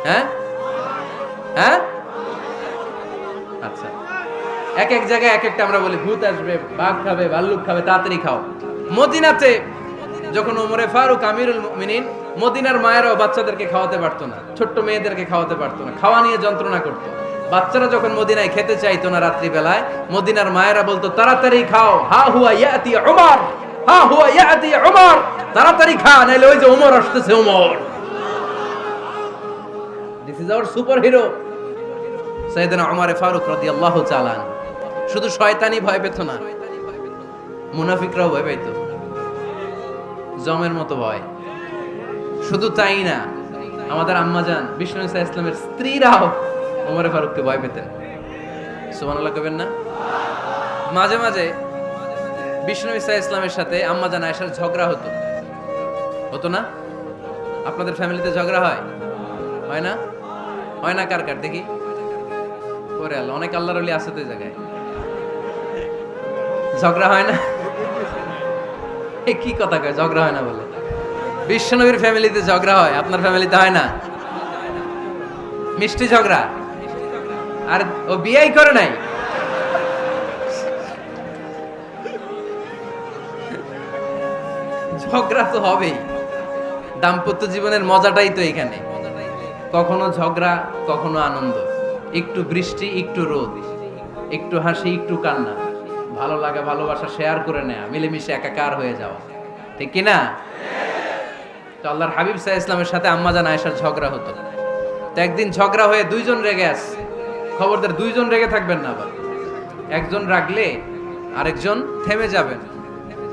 হ্যাঁ হ্যাঁ, আচ্ছা, এক এক জায়গায় এক একটা আমরা বলি, ভূত আসবে, বাঘ খাবে, ভাল্লুক খাবে, তাড়াতাড়ি খাও। মদিনাতে যখন ওমরে ফারুক আমিরুল মুমিনিন, মদিনার মায়েরাও বাচ্চাদেরকে খাওয়াতে পারতো না, ছোট্ট মেয়েদেরকে খাওয়াতে পারতো না, খাওয়া নিয়ে যন্ত্রণা করতো। বাচ্চারা যখন মদিনায় খেতে চাইতো না রাত্রি বেলায়, মদিনার মায়েরা বলতো, তাড়াতাড়ি খাও, হা হুয়া ইয়াতি উমর, হা হুয়া ইয়াতি উমর, তাড়াতাড়ি খা, নাইলে ওই যে ওমর আসতেছে, Omar. This is our super hero সাইয়েদনা ওমর ফারুক রাদিয়াল্লাহু তাআলা। শুধু শয়তানি ভয় পেত না, মুনাফিকরাও ভয় পেত, জমের মতো ভয়। শুধু তাই না, আমাদের আম্মাজান বিষ্ণু ইসা ইসলামের স্ত্রীরাও ওমর ফারুককে ভয় পেতেন। সুবহানাল্লাহ কইবেন না? মাঝে মাঝে বিষ্ণু ইসা ইসলামের সাথে আম্মাজান আয়েশার ঝগড়া হতো, হতো না? আপনাদের ফ্যামিলিতে ঝগড়া হয়? হয় না? হয় না? কার কার দেখি? ওরে আল্লাহ, অনেক আল্লাহর ওলি আছে তো এই জায়গায়। ঝগড়া হয় না? কি কথা কয়, ঝগড়া হয় না বলে? বিশ্বনবীর ফ্যামিলিতে ঝগড়া হয়, আপনার ফ্যামিলিতে হয় না? মিষ্টি ঝগড়া। আর ও বিয়েই করে নাই। ঝগড়া তো হবেই, দাম্পত্য জীবনের মজাটাই তো এখানে। কখনো ঝগড়া, কখনো আনন্দ, একটু বৃষ্টি, একটু রোদ, একটু হাসি, একটু কান্না, ভালো লাগা, ভালোবাসা শেয়ার করে নেয়া, মিলেমিশে একাকার হয়ে যাওয়া, ঠিক কিনা? তো আল্লাহর হাবিব সাল্লাল্লাহু আলাইহি ইসলামের সাথে আম্মাজান আয়েশার ঝগড়া হতো। তো একদিন ঝগড়া হয়ে দুইজন রেগে আছে। খবরদার দুইজন রেগে থাকবেন না, আবার একজন রাগলে আরেকজন থেমে যাবেন,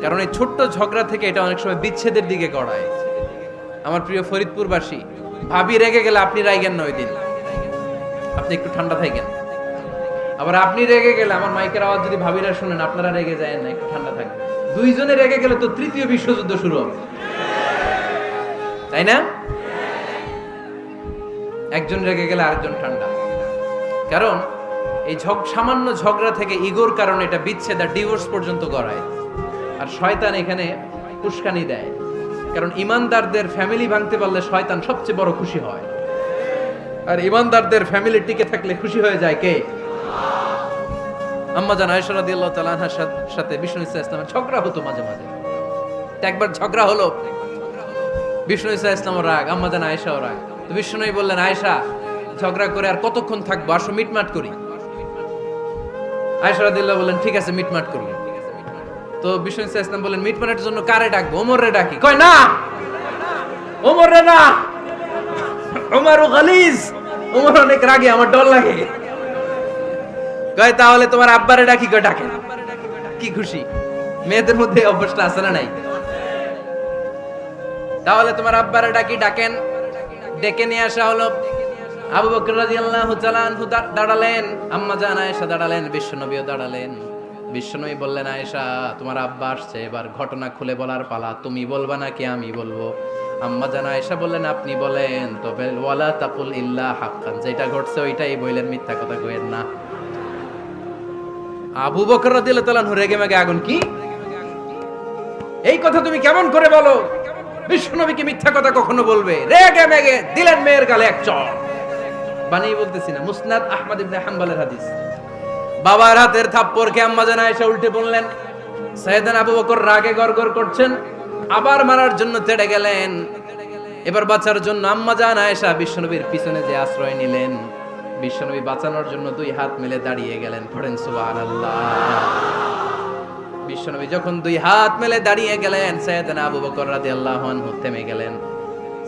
কারণ এই ছোট্ট ঝগড়া থেকে এটা অনেক সময় বিচ্ছেদের দিকে গড়ায়। আমার প্রিয় ফরিদপুরবাসী, ভাবি রেগে গেলে আপনি রাইগেন না, ওই দিন আপনি একটু ঠান্ডা থাকেন। আবার আপনি রেগে গেলে, আমার মাইকের আওয়াজ যদি ভাবিরা শুনেন, আপনারা রেগে যায় না, একটু ঠান্ডা থাকবেন। দুইজনে রেগে গেলে তো তৃতীয় বিশ্বযুদ্ধ শুরু হবে, তাই না? একজন রেগে গেলে আরেকজন ঠান্ডা, কারণ এই সামান্য ঝগড়া থেকে ইগোর কারণে এটা বিচ্ছেদ আর ডিভোর্স পর্যন্ত গড়ায়। আর শয়তান এখানে উস্কানি দেয়, কারণ ইমানদারদের ফ্যামিলি ভাঙতে পারলে শয়তান সবচেয়ে বড় খুশি হয়, আর ইমানদারদের ফ্যামিলি টিকে থাকলে খুশি হয়ে যায় কে? আম্মাজান আয়েশা রাদিয়াল্লাহু তাআলা আনহার সাথে বিষ্ণু ইসলামের ঝগড়া হতো মাঝে মাঝে। একবার ঝগড়া হলো, বিষ্ণু ইসলামও রাগ, আম্মাজান আয়েশাও রাগ। তো বিষ্ণুই বললেন, আয়েশা, ঝগড়া করে আর কতক্ষণ থাকবো, আসো মিটমাট করি। আয়েশা রাদিয়াল্লাহু বললেন, ঠিক আছে, মিটমাট করি। তো বিষ্ণু ইসলাম বললেন, মিটমাটের জন্য কারে ডাকবো? ওমরে ডাকি। কয় না, ওমরে না, ওমর গালিজ, ওমর অনেক রাগে, আমার ডর লাগে। কয় তাহলে তোমার আব্বারে ডাকি, কয় ডাকেন। কি খুশি, মেয়েদের মধ্যে এই অভ্যাসটা আছে না নাই? তাহলে তোমার আব্বারে ডাকি, ডাকেন। ডেকে নিয়ে আসা হলো। আবু বকর রাদিয়াল্লাহু তাআলা আনহু দাঁড়ালেন, আম্মা জান আয়েশা দাঁড়ালেন, বিশ্বনবীও দাঁড়ালেন। বিশ্বনবী বললেন, আয়েশা তোমার আব্বা আসছে, এবার ঘটনা খুলে বলার পালা, তুমি বলবা নাকি আমি বলবো? আম্মা জান আয়েশা বললেন, আপনি বলেন, তবে ওয়ালা তাকুল ইল্লা হাক্কান, যেটা ঘটছে ওইটাই বললেন, মিথ্যা কথা কইেন না। আবু বকর রাদিয়াল্লাহু তাআলা আনহু রেগে মেগে আগুন, কি এই কথা তুমি কেমন করে বলো? বিশ্বনবী কি মিথ্যা কথা কখনো বলবে? রেগে মেগে দিলেন মেয়ের গালে এক চড়। বানিয়ে বলতেছি না, মুসনাদ আহমদ ইবনে হাম্বলের হাদিস। বাবার হাতের থাপ্পড় খেয়ে আম্মা জান আয়েশা উল্টে পড়লেন। সাইয়েদনা আবু বকর রাগে গড়গড় করছেন, আবার মারার জন্য তেড়ে গেলেন। এবার বাঁচার জন্য আম্মা জান আয়েশা বিশ্বনবীর পিছনে যে আশ্রয় নিলেন, বিশ্বনবী বাঁচানোর জন্য দুই হাত মেলে দাঁড়িয়ে গেলেন। পড়েন সুবহানাল্লাহ। বিশ্বনবী যখন দুই হাত মেলে দাঁড়িয়ে গেলেন, সাইয়েদনা আবু বকর রাদিয়াল্লাহু আনহু থেমে গেলেন।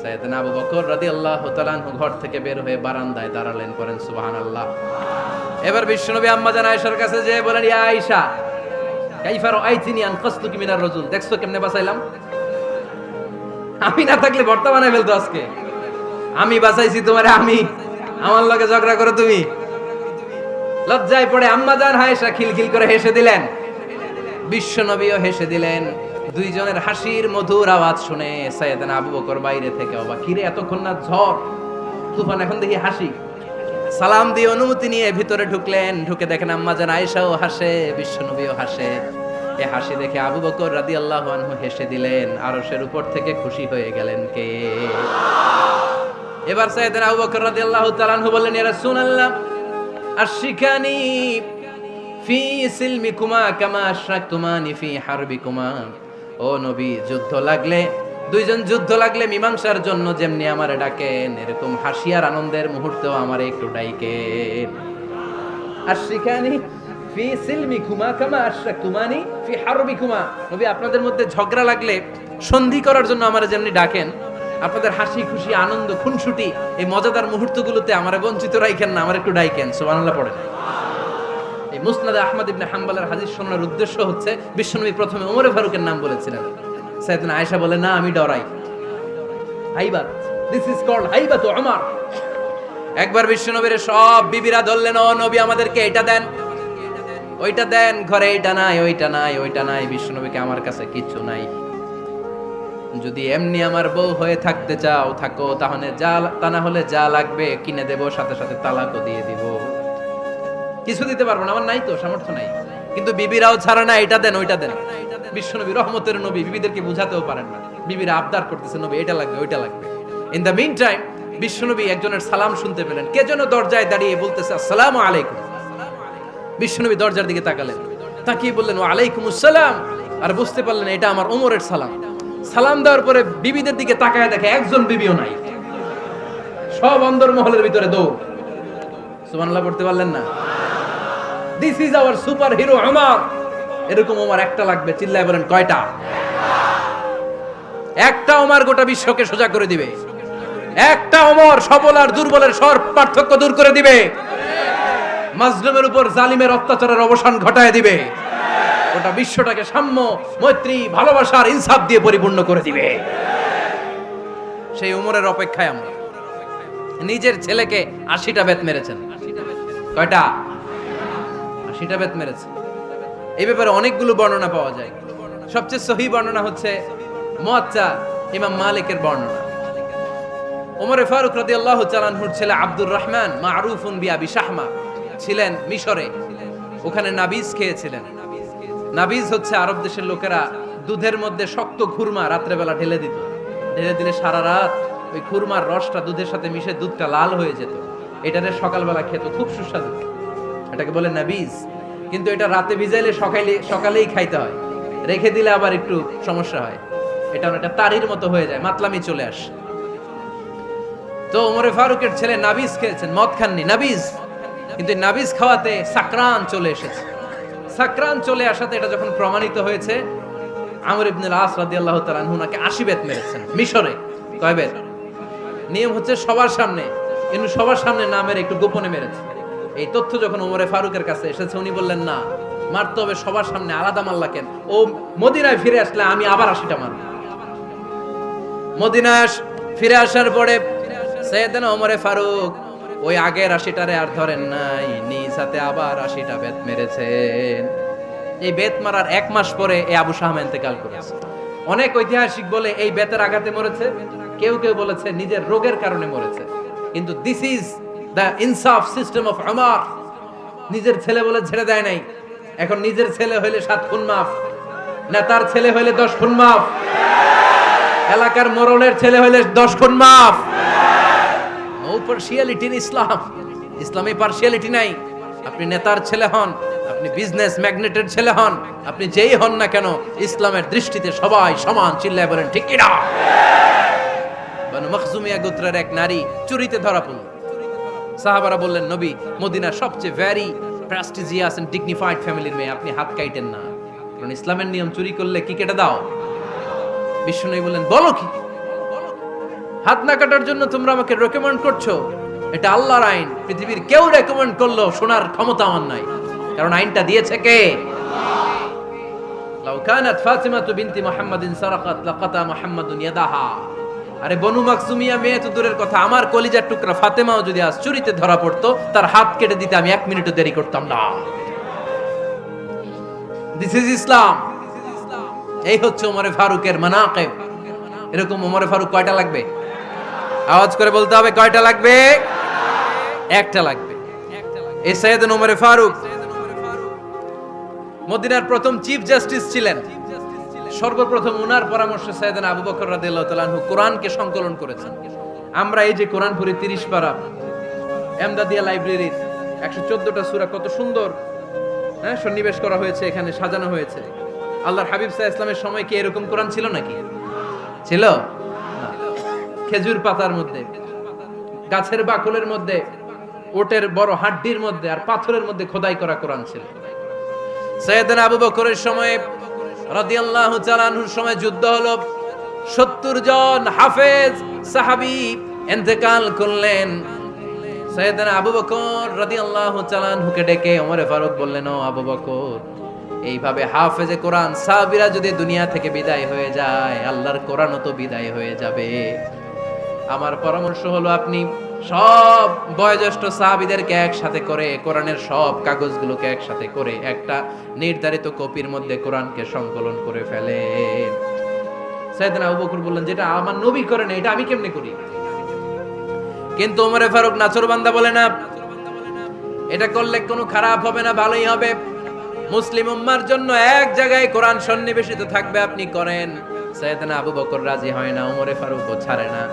সাইয়েদনা আবু বকর রাদিয়াল্লাহু তাআলা আনহু ঘর থেকে বের হয়ে বারান্দায় দাঁড়ালেন। পড়েন সুবহানাল্লাহ। এবার বিশ্বনবী আম্মা জান আয়েশার কাছে যেয়ে বলেন, ইয়া আয়েশা কাইফা রাআইতিনি আনকাসতুকি মিনার রাজুল, দেখছো কেমনে বাঁচাইলাম? আমি না থাকলে ভর্তা বানাই ফেলতো আজকে। আমি বাঁচাইছি তোমারে, আমি, আমার লগে ঝগড়া করো তুমি। লজ্জায় পড়ে আম্মা জান আয়েশা খিলখিল করে হেসে দিলেন, বিশ্বনবীও হেসে দিলেন। দুইজনের হাসির মধুর আওয়াজ শুনে সাইয়েদনা আবু বকর বাইরে থেকে অবাক, কিরে এতক্ষণ না ঝড় তুফান, এখন দেখি হাসি। সালাম দিয়ে অনুমতি নিয়ে ভিতরে ঢুকলেন। ঢুকে দেখেন আম্মা জান আয়েশাও হাসে, বিশ্বনবীও হাসে। এই হাসি দেখে আবু বকর রাদিয়াল্লাহু আনহু হেসে দিলেন। আরশের উপর থেকে খুশি হয়ে গেলেন কে? এবার সাইয়েদনা আবু বকর রাদিয়াল্লাহু তাআলা আনহু বললেন, ইয়া রাসূলুল্লাহ আশরিকানি ফি সিলমিকুমা কামা আশরাকতুমানি ফি হারবিকুমা। ও নবী, যুদ্ধ লাগলে, দুইজন যুদ্ধ লাগলে মীমাংসার জন্য যেমনি আমারে ডাকেন, এরকম হাসি আর আনন্দের মুহূর্তেও আমারে একটু ডাকেন। আশরিকানি ফি সিলমিকুমা কামা আশরাকতুমানি ফি হারবিকুমা। নবী, আপনাদের মধ্যে ঝগড়া লাগলে সন্ধি করার জন্য আমারে যেমনি ডাকেন, আপনাদের হাসি খুশি আনন্দ খুনসুটি এই মজাদার মুহূর্তগুলোতে আমারে বঞ্চিত রাখেন না, আমার একটু ডাকেন। সুবহানাল্লাহ পড়েন। এই মুসনাদ আহমদ ইবনে হাম্বলের হাদিস শোনার উদ্দেশ্য হচ্ছে, বিশ্বনবী প্রথমে ওমর ফারুকের নাম বলেছিলেন। সাইয়েদনা আয়েশা বলে, না আমি ডরাই। হাইবাত, দিস ইজ কল্ড হাইবাতু উমর। একবার বিশ্বনবীর সব বিবিরা ধরলেন, ও নবী আমাদেরকে এটা দেন, ওইটা দেন, ঘরে এটা নাই, ওইটা নাই, ওইটা নাই। বিশ্বনবীকে, আমার কাছে কিচ্ছু নাই, যদি এমনি আমার বউ হয়ে থাকতে চাও থাকো, তাহলে তা না হলে যা লাগবে কিনে দেব, সাথে সাথে তালাকও দিয়ে দিব। কিছু দিতে পারবো না, আমার নাই তো, সামর্থ্য নাই। কিন্তু বিবিরাও ছাড়ে না, এটা দেন, ওইটা দেন। বিশ্বনবী রহমতের নবী, বিবিদেরকে বুঝাতেও পারেন না, বিবিরা আবদার করতেছে, নবী এটা লাগবে, ওইটা লাগবে। ইন দ্য মিন টাইম বিশ্বনবী একজনের সালাম শুনতে পেলেন। কে যেন দরজায় দাঁড়িয়ে বলতেছে, আসসালামু আলাইকুম। বিশ্বনবী দরজার দিকে তাকালেন, তাকিয়ে বললেন, ওয়া আলাইকুমুস সালাম। আর বুঝতে পারলেন এটা আমার ওমরের সালাম। সালাম দেওয়ার পরে বিবিদের দিকে তাকায় দেখে একজন বিবিও নাই, সব অন্দরমহলের ভিতরে দৌড়। সুবহানাল্লাহ পড়তে পারলেন না? This is our super hero Omar. এরকম ওমর একটা লাগবে, চিল্লায় বলেন কয়টা? একটা ওমর গোটা বিশ্বকে সোজা করে দিবে। একটা ওমর সবল আর দুর্বলের সব পার্থক্য দূর করে দিবে। মাজলুমের উপর জালিমের অত্যাচারের অবসান ঘটায় দিবে। গোটা বিশ্বটাকে সাম্য, মৈত্রী, ভালোবাসার ইনসাফ দিয়ে পরিপূর্ণ করে দিবে। সেই ওমরের অপেক্ষায় আমরা। নিজের ছেলেকে 80টা বেত মেরেছেন। কয়টা? 80টা বেত মেরেছে। এই ব্যাপারে অনেকগুলো বর্ণনা পাওয়া যায়। সবচেয়ে সহিহ বর্ণনা হচ্ছে মুয়াত্তা ইমাম মালিকের বর্ণনা। ওমর ফারুক রাদিয়াল্লাহু তাআলা আনহুর ছেলে আব্দুর রহমান মারুফুন বিআবি শাহমা ছিলেন মিশরে। ওখানে নাবিজ খেয়েছিলেন। নাবিজ হচ্ছে আরব দেশের লোকেরা দুধের মধ্যে শক্ত খুরমা রাত্রেবেলা ঢেলে দিত। ঢেলে দিলে সারা রাত ওই খুরমার রসটা দুধের সাথে মিশে দুধটা লাল হয়ে যেত। এটারে সকালবেলা খেত, খুব সুস্বাদু। এটাকে বলে নাবিজ। কিন্তু এটা রাতে ভিজাইলে সকালেই খাইতে হয়, রেখে দিলে আবার একটু সমস্যা হয়। এটা অনেকটা তারির মতো হয়ে যায়, মাতলামি চলে আসে। তো ওমরে ফারুকের ছেলে নাবিজ খেয়েছেন, মদ খাননি, নাবিজ। কিন্তু নাবিজ খাওয়াতে সাকরান চলে এসেছে। সাকরান চলে আসাতে এটা যখন প্রমাণিত হয়েছে, আমর ইবনে আস রাদিয়াল্লাহু তাআলা আনহু নাকি 80 বেত মেরেছেন মিশরে। কয় বেত? নিয়ম হচ্ছে সবার সামনে, কিন্তু সবার সামনে না মেরে একটু গোপনে মেরেছে। এই তথ্য যখন ওমরে ফারুকের কাছে এসেছে, উনি বললেন না, মারতে হবে সবার সামনে, আলাদা মাল্লা কেন? ও মদিনায় ফিরে আসলে আমি আবার 80টা মারব। মদিনায় ফিরে আসার পরে সাইয়েদনা ওমরে ফারুক ওই আগের 80টারে আর ধরেন নাই, নিজ হাতে আবার 80টা বেত মেরেছেন। এই বেত মারার 1 মাস পরে এই আবু শাহমা ইন্তেকাল করেছে। অনেক ঐতিহাসিক বলে এই বেতের আঘাতে মরেছে, কেউ কেউ বলেছে নিজের রোগের কারণে মরেছে। কিন্তু দিস ইজ দ্য ইনসাফ সিস্টেম অফ উমর। নিজের ছেলে বলে ছেড়ে দেয় নাই। এখন নিজের ছেলে হইলে 7 খুন মাফ, নেতার ছেলে হইলে 10 খুন মাফ, এলাকার মোড়লের ছেলে হইলে 10 খুন মাফ। নো পার্সিয়ালিটি ইন ইসলাম। ইসলামে পার্সিয়ালিটি নাই। আপনি নেতার ছেলে হন, আপনি বিজনেস ম্যাগনেটের ছেলে হন, আপনি যেই হন না কেন, ইসলামের দৃষ্টিতে সবাই সমান। চিল্লায় বলেন ঠিক কি না? বানু মখজুমিয়া গোত্রের এক নারী চুরিতে ধরা পড়ল। সাহাবারা বললেন, নবী, মদিনার সবচেয়ে ভেরি প্রেস্টিজিয়াস এন্ড ডিগনিফাইড ফ্যামিলির মেয়ে, আপনি হাত কাটেন না, কারণ ইসলামের নিয়ম চুরি করলে কি কেটে দাও। বিশ্বনবী বললেন, বলো কি? হাত না কাটার জন্য তোমরা আমাকে রেকমেন্ড করছো? এটা আল্লাহর আইন। পৃথিবীর কেউ রেকমেন্ড করলো শোনার ক্ষমতা আমার নাই, কারণ আইনটা দিয়েছে কে? লাউ কানাত ফাতিমাতু বিনতি মুহাম্মাদিন সারাকাত লাকাতা মুহাম্মাদুন ইয়াদাহা। আরে বনু মাকসুমিয়া মেয়ে তো দূরের কথা, আমার কলিজার টুকরা ফাতেমাও যদি আজ চুরিতে ধরা পড়তো, তার হাত কেটে দিতে আমি 1 মিনিটও দেরি করতাম না। দিস ইজ ইসলাম। এই হচ্ছে ওমরে ফারুকের মানাকিব। এরকম ওমরে ফারুক কয়টা লাগবে? আওয়াজ করে বলতে হবে, কয়টা লাগবে? একটা লাগবে। এই সাইয়েদনা ওমরে ফারুক মদিনার প্রথম চিফ জাস্টিস ছিলেন। সর্বপ্রথম উনার পরামর্শে সাইয়েদনা আবু বকর রাদিয়াল্লাহু তাআলা আনহু কোরআনকে সংকলন করেছেন। আমরা এই যে কোরআন পড়ি 30 পারা, এমদাদিয়া লাইব্রেরির 114টা সূরা, কত সুন্দর সন্নিবেশ করা হয়েছে, এখানে সাজানো হয়েছে। আল্লাহর হাবিব সাল্লাল্লাহু আলাইহি ওয়াসাল্লামের সময় কি এরকম কোরআন ছিল নাকি? ছিল না। খেজুর পাতার মধ্যে, গাছের বাকলের মধ্যে, ওটের বড় হাড্ডির মধ্যে আর পাথরের মধ্যে খোদাই করা কোরআন ছিল। সাইয়েদনা আবু বকরের সময় রাদিয়াল্লাহু তাআলা আনহুর সময় যুদ্ধ হলো, 70 জন হাফেজ সাহাবী ইন্তেকাল করলেন। সাইয়েদনা আবু বকর রাদিয়াল্লাহু তাআলা আনহুকে ডেকে ওমরে ফারুক বললেন, ও আবু বকর, এইভাবে হাফেজে কোরআন সাহাবীরা যদি দুনিয়া থেকে বিদায় হয়ে যায়, আল্লাহর কোরআনও তো বিদায় হয়ে যাবে। আমার পরামর্শ হলো আপনি সব বয়োজ্যেষ্ঠ সাহাবীদেরকে একসাথে করে কোরআনের সব কাগজগুলোকে একসাথে করে একটা নির্ধারিত কপির মধ্যে কোরআনকে সংকলন করে ফেলেন। সাইয়েদনা আবু বকর বললেন, যেটা আমার নবী করেন এটা আমি কেমনে করি? কিন্তু ওমরে ফারুক নাছোড়বান্দা বলে না, এটা করলে কোনো খারাপ হবে না, ভালোই হবে। মুসলিম উম্মার জন্য এক জায়গায় কোরআন সন্নিবেশিত থাকবে, আপনি করেন। সাইয়েদনা আবু বকর রাজি হয় না, ওমরে ফারুকও ছাড়ে না।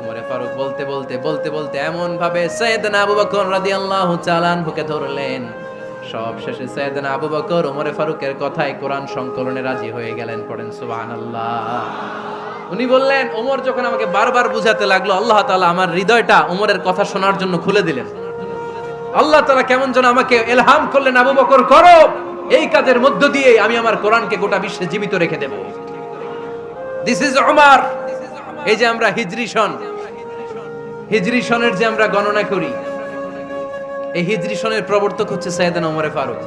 ওমরে ফারুক বলতে বলতে বলতে বলতে এমন ভাবে সাইয়েদনা আবু বকর রাদিয়াল্লাহু তাআলা আনহুকে ধরলেন, সব শেষে সাইয়েদনা আবু বকর ওমরে ফারুকের কথায় কোরআন সংকলনে রাজি হয়ে গেলেন। পড়েন সুবহানাল্লাহ। উনি বললেন, ওমর যখন আমাকে বারবার বুঝাতে লাগলো, আল্লাহ তাআলা আমার হৃদয়টা ওমরের কথা শোনার জন্য খুলে দিলেন। আল্লাহ তাআলা কেমন যেন আমাকে ইলহাম করলেন, আবু বকর করো, এই কাজের মধ্য দিয়ে আমি আমার কোরআনকে গোটা বিশ্বে জীবিত রেখে দেব। This is Umar. এই যে আমরা হিজরি সনের যে আমরা গণনা করি, এই হিজরি সনের প্রবর্তক হচ্ছে সাইয়েদনা ওমরে ফারুক।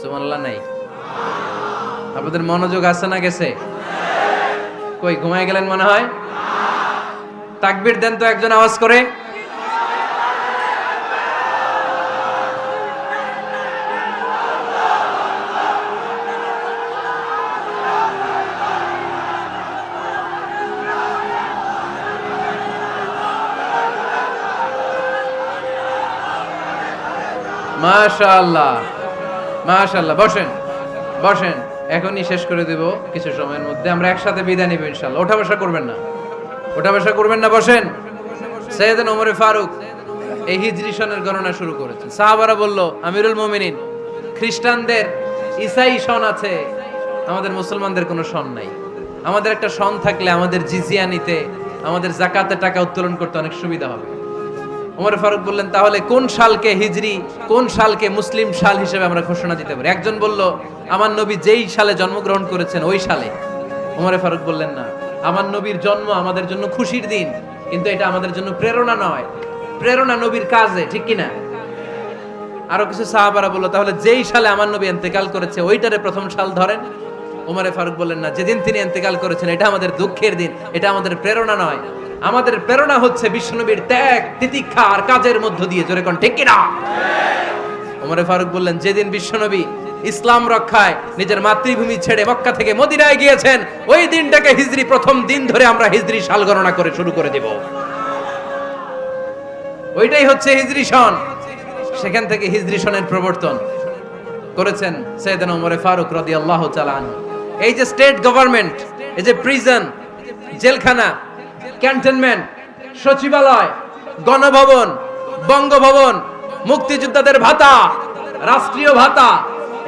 সুবহানাল্লাহ নাই? আপনাদের মনোযোগ আছে না গেছে? কই ঘুমায় গেলেন মনে হয়? তাকবীর দেন তো একজন আওয়াজ করে। মাশাআল্লাহ, মাশাআল্লাহ। বসেন বসেন, এখনই শেষ করে দেব কিছু সময়ের মধ্যে। আমরা একসাথে বিদায় নিব ইনশাআল্লাহ। ওঠা বসা করবেন না, ওঠা বসা করবেন না, বসেন। সাইয়েদনা ওমরে ফারুক এই হিজরি সনের গণনা শুরু করেছেন। সাহাবারা বলল, আমিরুল মুমিনিন, খ্রিস্টানদের ঈসাই সন আছে, আমাদের মুসলমানদের কোনো সন নাই। আমাদের একটা সন থাকলে আমাদের জিজিয়া নিতে, আমাদের যাকাতের টাকা উত্তোলন করতে অনেক সুবিধা হবে। ওমর ফারুক বললেন, তাহলে কোন সালকে হিজরি, কোন সালকে মুসলিম সাল হিসেবে আমরা ঘোষণা দিতে পারি? একজন বলল, আমার নবী যেই সালে জন্মগ্রহণ করেছেন ওই সালে। ওমর ফারুক বললেন, না, আমার নবীর জন্ম আমাদের জন্য খুশির দিন, কিন্তু এটা আমাদের জন্য প্রেরণা নয়। প্রেরণা নবীর কাজে, ঠিক কিনা? আরো কিছু সাহাবারা বলল, তাহলে যেই সালে আমার নবী ইন্তেকাল করেছে ওইটারে প্রথম সাল ধরেন। ওমরে ফারুক বললেন, না, যেদিন তিনি ইন্তেকাল করেছেন এটা আমাদের দুঃখের দিন, এটা আমাদের প্রেরণা নয়। আমাদের প্রেরণা হচ্ছে বিশ্বনবীর ত্যাগ, তিতিক্ষা আর কাজের মধ্য দিয়ে। জোরে কোন ঠিক কিনা? ওমরে ফারুক বললেন, যেদিন বিশ্বনবী ইসলাম রক্ষায় নিজের মাতৃভূমি ছেড়ে মক্কা থেকে মদিনায় গিয়েছেন, ওই দিনটাকে হিজরি প্রথম দিন ধরে আমরা হিজরি সাল গণনা করে শুরু করে দিব। ওইটাই হচ্ছে হিজরি সন। সেখান থেকে হিজরি সনের প্রবর্তন করেছেন সাইয়েদনা ওমর ফারুক রাদিয়াল্লাহু তাআলা আনহু। এই যে স্টেট গভর্নমেন্ট, এই যে প্রিজন, জেলখানা, ক্যান্টনমেন্ট, সচিবালয়, গণভবন, বঙ্গভবন, মুক্তিযোদ্ধাদের ভাতা, রাষ্ট্রীয় ভাতা,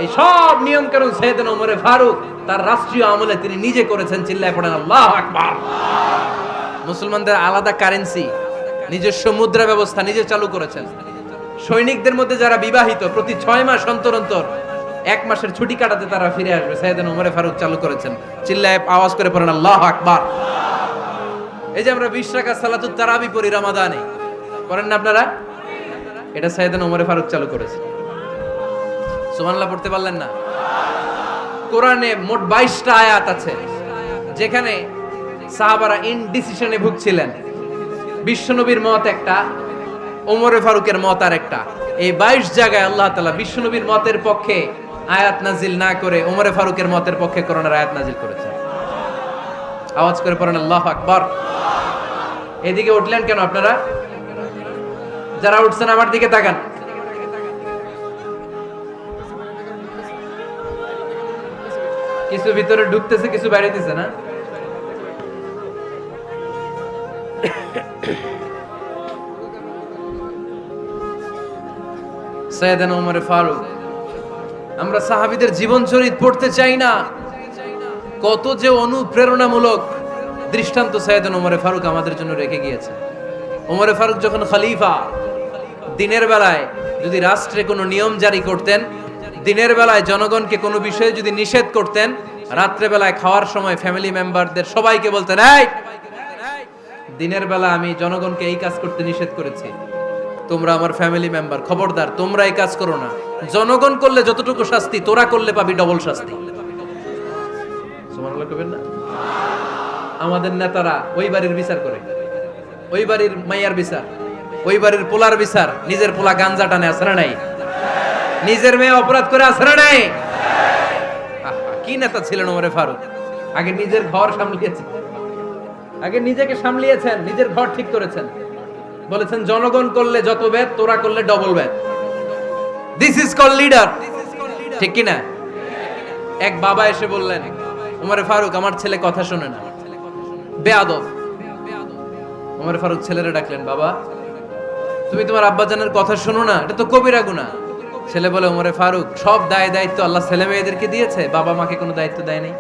এই সব নিয়ম কানুন সাইয়েদনা ওমর ফারুক তার রাষ্ট্রীয় আমলে তিনি নিজে করেছেন। চিল্লায় পড়েন আল্লাহু আকবার। মুসলমানদের আলাদা কারেন্সি, নিজস্ব মুদ্রা ব্যবস্থা নিজে চালু করেছেন। সৈনিকদের মধ্যে যারা বিবাহিত, প্রতি 6 মাস অন্তর অন্তর 1 মাসের ছুটি কাটাতে তারা ফিরে আসবে, সাইয়েদনা ওমর ফারুক চালু করেছেন। চিল্লায় আওয়াজ করে পড়েন আল্লাহু আকবার। এই যে আমরা 20 রাকাত সালাতুত তারাবি পড়ি রমাদানে, পড়েন না আপনারা? এটা সাইয়েদনা ওমর ফারুক চালু করেছেন। সুবহানাল্লাহ পড়তে পারলেন না? কোরআনে মোট 22টা আয়াত আছে যেখানে সাহাবারা ইনডিসিশনে ভুগছিলেন। বিশ্বনবীর মত একটা, ওমর ফারুকের মত আর একটা। এই 22 জায়গায় আল্লাহ তাআলা বিশ্বনবীর মতের পক্ষে আয়াত নাজিল না করে ওমর ফারুকের মতের পক্ষে কোরআনের আয়াত নাজিল করেছেন। আওয়াজ করে পড়েন আল্লাহু আকবার। এদিকে উঠলেন কেন আপনারা? যারা উঠছেন আমার দিকে তাকান। কিছু ভিতরে ঢুকতেছে, কিছু বাইরেতেছে না? সাইয়েদনা ওমর ফারুক, আমরা সাহাবীদের জীবন চরিত পড়তে চাই না? কত যে অনুপ্রেরণামূলক দৃষ্টান্ত সাইয়েদনা ওমর ফারুক আমাদের জন্য রেখে গিয়েছে। ওমর ফারুক যখন খলিফা, দিনের বেলায় যদি রাষ্ট্রে কোনো নিয়ম জারি করতেন, দিনের বেলায় জনগণকে কোনো বিষয়ে যদি নিষেধ করতেন, রাত্রে বেলায় খাওয়ার সময় ফ্যামিলি মেম্বারদের সবাইকে বলতেন, এই দিনের বেলা আমি জনগণকে এই কাজ করতে নিষেধ করেছি, তোমরা আমার ফ্যামিলি মেম্বার, খবরদার তোমরা এই কাজ করো না। জনগণ করলে যতটুকু শাস্তি, তোরা করলে পাবি ডবল শাস্তি। সুবহানাল্লাহ কইবেন না? আমাদের নেতারা ওই বাড়ির বিচার করে, ওই বাড়ির মাইয়ার বিচার, ওই বাড়ির পোলার বিচার। নিজের পোলা গাঞ্জা টানে, আছে না নাই? নিজের মেয়ে অপরাধ করে, আছে না নাই? কি নেতা ছিলেন ওমর ফারুক! আগে নিজের ঘর সামলিয়েছেন, আগে নিজেকে সামলিয়েছেন, নিজের ঘর ঠিক করেছেন। বলেছেন জনগণ করলে যত বেদ, তোরা করলে double Veda. This is call leader, ঠিক কি না? এক বাবা এসে বললেন, ওমর ফারুক আমার ছেলে কথা শোনে না, বেয়াদব। ওমর ফারুক ছেলেরে ডাকলেন, বাবা তুমি তোমার আব্বাজানের কথা শোনো না, এটা তো কবিরা গুনাহ। ছেলে বলে, ওমর ফারুক সব দায়িত্ব আল্লাহ ছেলে মেয়েদেরকে দিয়েছে, বাবা মাকে কোনো দায়িত্ব দেয় নাই।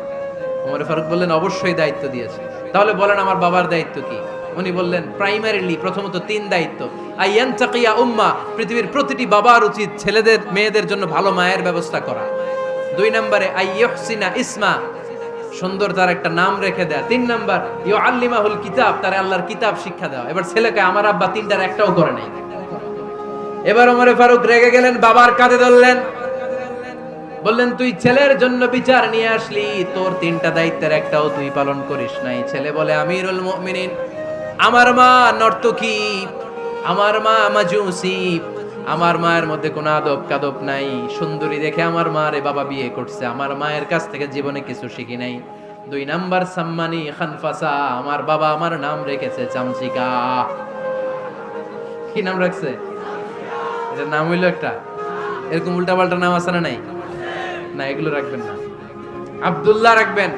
ওমর ফারুক বললেন, অবশ্যই দায়িত্ব দিয়েছে। তাহলে বলেন আমার বাবার দায়িত্ব কি? উনি বললেন, প্রাইমারিলি প্রথমত 3 দায়িত্ব। আইয়ান তাকিয়া উম্মা, পৃথিবীর প্রতিটি বাবার উচিত ছেলেদের মেয়েদের জন্য ভালো মায়ের ব্যবস্থা করা। 2 নম্বরে আইয়ুহসিনা ইসমা, সুন্দর তার একটা নাম রেখে দেয়া। 3 নাম্বার ইউআল্লিমাহুল কিতাব, তার আল্লাহর কিতাব শিক্ষা দেওয়া। এবার ছেলেকে আমার আব্বা 3টার একটাও করে নাই। এবার ওমর ফারুক রেগে গেলেন, বাবার কাঁধে ধরলেন, বললেন তুই ছেলের জন্য বিচার নিয়ে আসলি, তোর 3টা দায়িত্বের একটাও তুই পালন করিস নাই। ছেলে বলে, আমিরুল মুমিনিন, আমার মা নর্তকী, আমার মা মাজুসি, আমার মায়ের মধ্যে কোনো আদব কাদব নাই, সুন্দরী দেখে আমার মারে বাবা বিয়ে করছে, আমার মায়ের কাছ থেকে জীবনে কিছু শিখি নাই। 2 নাম্বার সাম্মানি খানফাসা, আমার বাবা আমার নাম রেখেছে চামচিকা। কি নাম রাখছে? এটার নাম হইলো একটা, এরকম উল্টাপাল্টা নাম আছে না নাই? না, এগুলো রাখবেন না। আব্দুল্লাহ রাখবেন,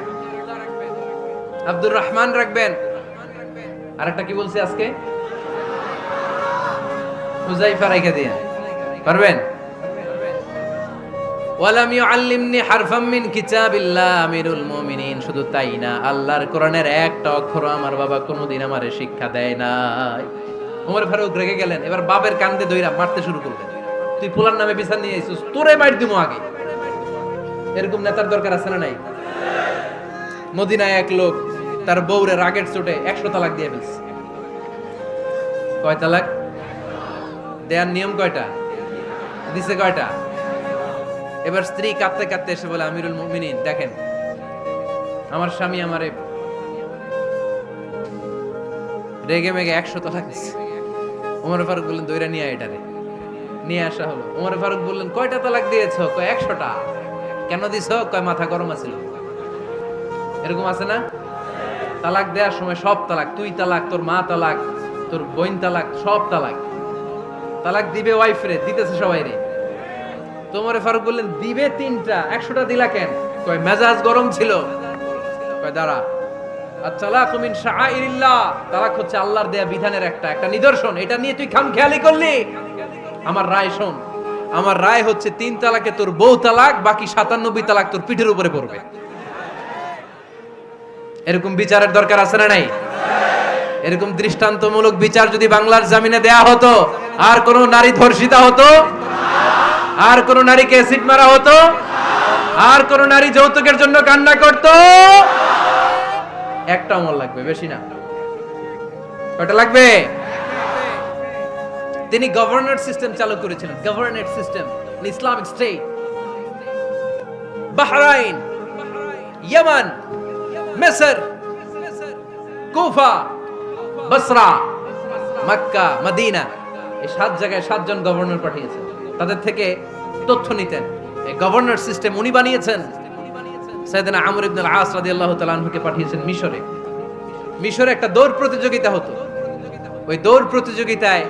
আব্দুর রহমান রাখবেন। আর একটা কি বলছি আজকে? হুজাইফা রেখে দিয়ে পারবেন? ওয়ালাম ইউআল্লিমনি হারফাম মিন কিতাবিল্লাহ আমিরুল মুমিনিন। শুধু তাই না, আল্লাহর কোরআনের একটা অক্ষর আমার বাবা কোনোদিন আমারে শিক্ষা দেয় নাই। ওমর ফারুক রেগে গেলেন, এবার বাপের কান্দে ধইরা মারতে শুরু করলেন। তুই পোলার নামে বিচার নিয়ে আইছিস, তোরে মাইর দিমু আগে। এরকম নেতার দরকার আছে না নাই? মদিনায় এক লোক তার বউরে রাগের চোটে 100 তালাক দিয়ে ফেলছে। কয় তালাক? দেয়ার নিয়ম কয়টা? দিছে কয়টা? এবার স্ত্রী কাঁদতে কাঁদতে এসে বলে, আমিরুল মুমিনিন দেখেন, আমার স্বামী আমারে রেগে মেগে 100 তালাক দিছে। ওমর ফারুক বললেন, দইরা নিয়ে আয় এটারে। নিয়ে আসা হলো। ওমর ফারুক বললেন, কয়টা তালাক দিয়েছো? কয় 100টা। কেন দিছো? কয় মাথা গরম আছিল। এরকম আছে না? তালাক দেওয়ার সময় সব তালাক, তুই তালাক, তোর মা তালাক, তোর বোন তালাক, সব তালাক। তালাক দিবে ওয়াইফ রে, দিতেছে সবাই রে। তো ওমর ফারুক বললেন, দিবে 3টা, 100টা দিলা কেন? কয় মেজাজ গরম ছিল। কয় দাঁড়া, আত-তালাকু মিন শাআইরিল্লাহ, তালাক হচ্ছে আল্লাহর দেয়া বিধানের একটা নিদর্শন। এটা নিয়ে তুই খামখেয়ালি করলি? আমার রায় শোন, আমার রায় হচ্ছে 3 তালাকে তোর বউ তালাক, বাকি 97 তালাক তোর পিঠের উপরে পড়বে। এরকম বিচারের দরকার আছে না নাই? এরকম দৃষ্টান্তমূলক বিচার যদি বাংলার জমিনে দেয়া হতো, আর কোন নারী ধর্ষিতা হতো? আর কোন নারীকে অ্যাসিড মারা হতো? আর কোন নারী যৌতুকের জন্য কান্না করত? একটা আমল লাগবে, বেশি না। কয়টা লাগবে? তিনি গভর্নর সিস্টেম চালু করেছিলেন, governor system, Islamic state. Bahrain, Yemen, মিসর, কুফা, বসরা, মক্কা, মদিনা, এই 7 জায়গায় 7 জন গভর্নর পাঠিয়েছেন। তাদের থেকে তথ্য নিতেন। এই গভর্নর সিস্টেম উনি বানিয়েছেন। সাইয়েদনা আমর ইবনে আল-আস রাদিয়াল্লাহু তাআলা আনহুকে পাঠিয়েছেন মিশরে। মিশরে একটা দৌড় প্রতিযোগিতা হতো। ওই দৌড় প্রতিযোগিতায়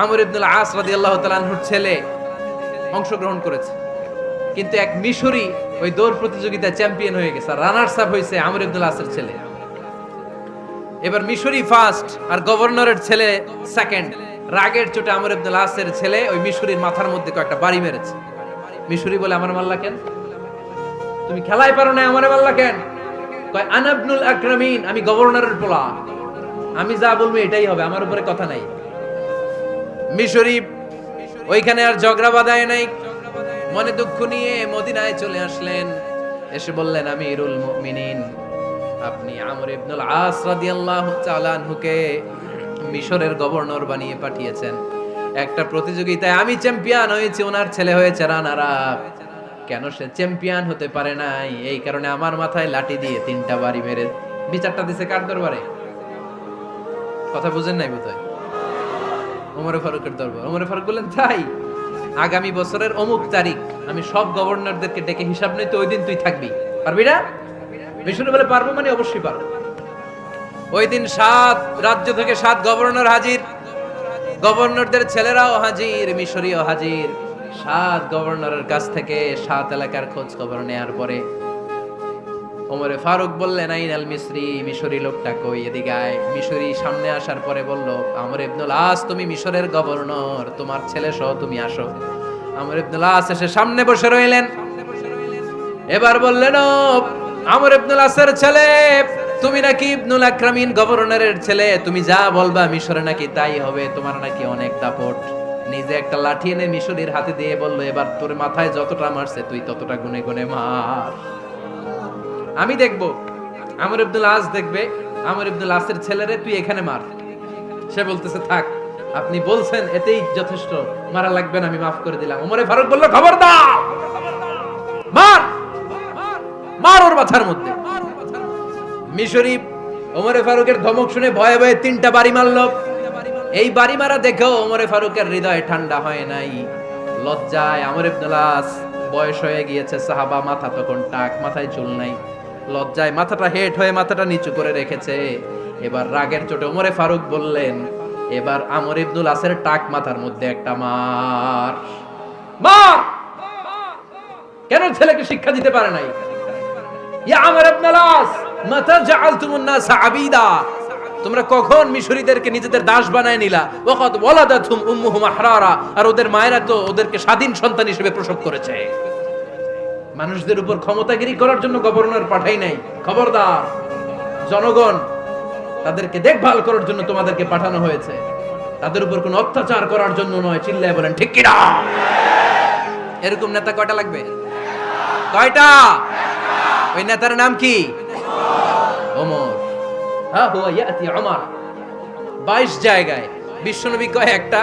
আমর ইবনে আল-আস রাদিয়াল্লাহু তাআলা আনহুর ছেলে অংশগ্রহণ করেছে। কিন্তু এক মিশরি ওই দৌড় প্রতিযোগিতায় চ্যাম্পিয়ন হয়ে গেছে, রানার্স আপ হয়েছে আমর ইবনে আল-আসের ছেলে। এবার মিশরি ফার্স্ট আর গভর্নরের ছেলে সেকেন্ড। রাগের চোটে আমর ইবনে আল-আসের ছেলে ওই মিশরির মাথার মধ্যে কয়েকটা বাড়ি মেরেছে। মিশরি বলে, আমার মারলা কেন? তুমি খেলাই পারো না, আমারে মারলা কেন? কয়, আনা ইবনুল আকরামিন, আমি গভর্নরের পোলা, আমি যা বলবো এটাই হবে, আমার উপরে কথা নাই। মিশরি ওইখানে আর ঝগড়া বাঁধায় নাই, মনে দুঃখ নিয়ে মদিনায় চলে আসলেন। এসে বললেন, আমিরুল মুমিনিন, আপনি আমর ইবনুল আস রাদিয়াল্লাহু তাআলা আনহুকে মিশরের গভর্নর বানিয়ে পাঠিয়েছেন। একটা প্রতিযোগিতায় আমি চ্যাম্পিয়ন হয়েছি, ওনার ছেলে হয়েছে রানার আপ। কেন সে চ্যাম্পিয়ন হতে পারে নাই? এই কারণে আমার মাথায় লাঠি দিয়ে 3টা বাড়ি মেরে বিচারটা দিছে কার দরবারে? কথা বুঝেন নাই বোধহয়? ওমর ফারুকের দরবার। ওমর ফারুক বললেন, তাই আগামী বছরের অমুক তারিখ আমি সব গভর্নরদেরকে ডেকে হিসাব নেই, তো ওই দিন তুই থাকবি, পারবি না? মিশরে বলে, পারবো মানে অবশ্যই পারবো। ওই দিন 7 রাজ্য থেকে 7 গভর্নর হাজির, গভর্নরদের ছেলেরাও হাজির, মিশরীয় হাজির। 7 গভর্নরের কাছ থেকে 7 এলাকার খোঁজ খবর নেয়ার পরে ওমরে ফারুক বললেন, আইনাল মিসরি, মিশরি লোকটা কই, এদিকে আয়। মিশরি সামনে আসার পরে বলল, আমর ইবনুল আস, তুমি মিশরের গভর্নর, তোমার ছেলে সহ তুমি আসো। আমর ইবনুল আস এসে সামনে বসে রইলেন। এবার বললেন, ও আমর ইবনুল আসের ছেলে, তুমি নাকি ইবনুল আকরামিন গভর্নরের ছেলে, তুমি যা বলবা মিশরে নাকি তাই হবে, তোমার নাকি অনেক দাপট। নিজে একটা লাঠি এনে মিশরীর হাতে দিয়ে বলল, এবার তোর মাথায় যতটা মারছে তুই ততটা গুনে গুনে মার, আমি দেখবো। আমর ইবনুল আস দেখবে, আমর ইবনুল আসের ছেলেরে তুই এখানে মার। সে বলতেছে, থাক, আপনি বলছেন এতেই যথেষ্ট, মারা লাগবে না, আমি মাফ করে দিলাম। ওমরে ফারুক বলল, খবরদার, মার, মার ওর মাথার মধ্যে। মিশরি ওমরে ফারুকের ধমক শুনে ভয়ে ভয়ে 3টা বাড়ি মারলো। এই বাড়ি মারা দেখেও ওমরে ফারুকের হৃদয় ঠান্ডা হয় নাই। লজ্জায় আমর ইবনুল আস, বয়স হয়ে গিয়েছে সাহাবা, মাথা তখন টাক, মাথায় চুল নাই, লজ্জায় মাথাটা হেট হয়ে মাথাটা নিচু করে রেখেছে। এবার রাগের চোটে ওমরে ফারুক বললেন, এবার আমর ইবনুল আসের টাক মাথার মধ্যে একটা মার। মার! কেন ছেলেকে শিক্ষা দিতে পারে নাই? ইয়া আমর ইবনুল আস, মাতা জাআলতুমুন নাস আবিদা, তোমরা কখন মিশরীদেরকে নিজেদের দাস বানায় নিলা? ওয়াকাদ ওয়ালাদাতুম উম্মুহুম আহরারা, আর ওদের মায়েরা তো ওদেরকে স্বাধীন সন্তান হিসেবে প্রসব করেছে। মানুষদের উপর ক্ষমতাগিরি করার জন্য গভর্নর পাঠাই নাই। খবরদার, জনগণ, তাদেরকে দেখভাল করার জন্য তোমাদেরকে পাঠানো হয়েছে, তাদের উপর কোনো অত্যাচার করার জন্য নয়। চিল্লায় বলেন ঠিক কি না? এরকম নেতা কয়টা লাগবে? কয়টা? ওই নেতার নাম কি? ওমর। হ্যাঁ, হুয়া ইয়াতি ওমর। 22 জায়গায় বিশ্বনবী কয় একটা,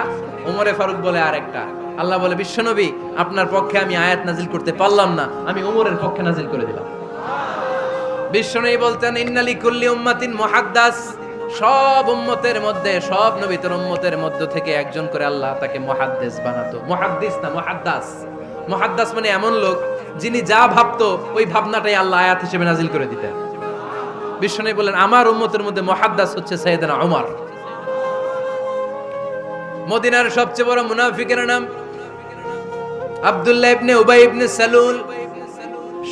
ওমরে ফারুক বলে আরেকটা। আল্লাহ বলে বিশ্বনবী আপনার পক্ষে আমি আয়াত নাজিল করতে পারলাম না, আমি ওমরের পক্ষে নাজিল করে দিলাম। বিশ্বনবী বলতেন ইন্নালি কুল্লি উম্মাতিন মুহাদ্দাস, সব উম্মতের মধ্যে, সব নবীর উম্মতের মধ্য থেকে একজন করে আল্লাহ তাকে মুহাদ্দিস বানাতো। মুহাদ্দিস না মুহাদ্দাস। মুহাদ্দাস মানে এমন লোক যিনি যা ভাবতো ওই ভাবনাটাই আল্লাহ আয়াত হিসেবে নাজিল করে দিতেন। বিশ্বনবী বলেন আমার উম্মতের মধ্যে মুহাদ্দাস হচ্ছে সাইয়েদনা ওমর। মদিনার সবচেয়ে বড় মুনাফিকের নাম আব্দুল্লাহ ইবনে উবাই ইবনে সালুল,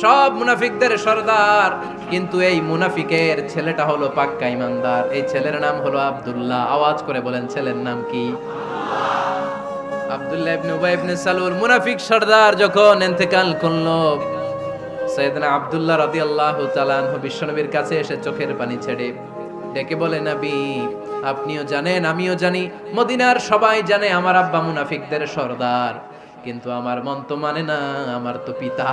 সব মুনাফিকদের সরদার, কিন্তু এই মুনাফিকের ছেলেটা হলো পাক্কা ইমানদার। এই ছেলের নাম হলো আব্দুল্লাহ। আওয়াজ করে বলেন ছেলের নাম কি? আব্দুল্লাহ ইবনে উবাই ইবনে সালুল মুনাফিক সরদার যখন ইন্তেকাল করলো, সাইয়েদনা আব্দুল্লাহ রাদিয়াল্লাহু তাআলা আনহু বিশ্বনবীর কাছে এসে চোখের পানি ছেড়ে ডেকে বলে নবী আপনিও জানেন আমিও জানি, মদিনার সবাই জানে আমার আব্বা মুনাফিকদের সরদার, কিন্তু আমার মন তো মানে না, আমার তো পিতা,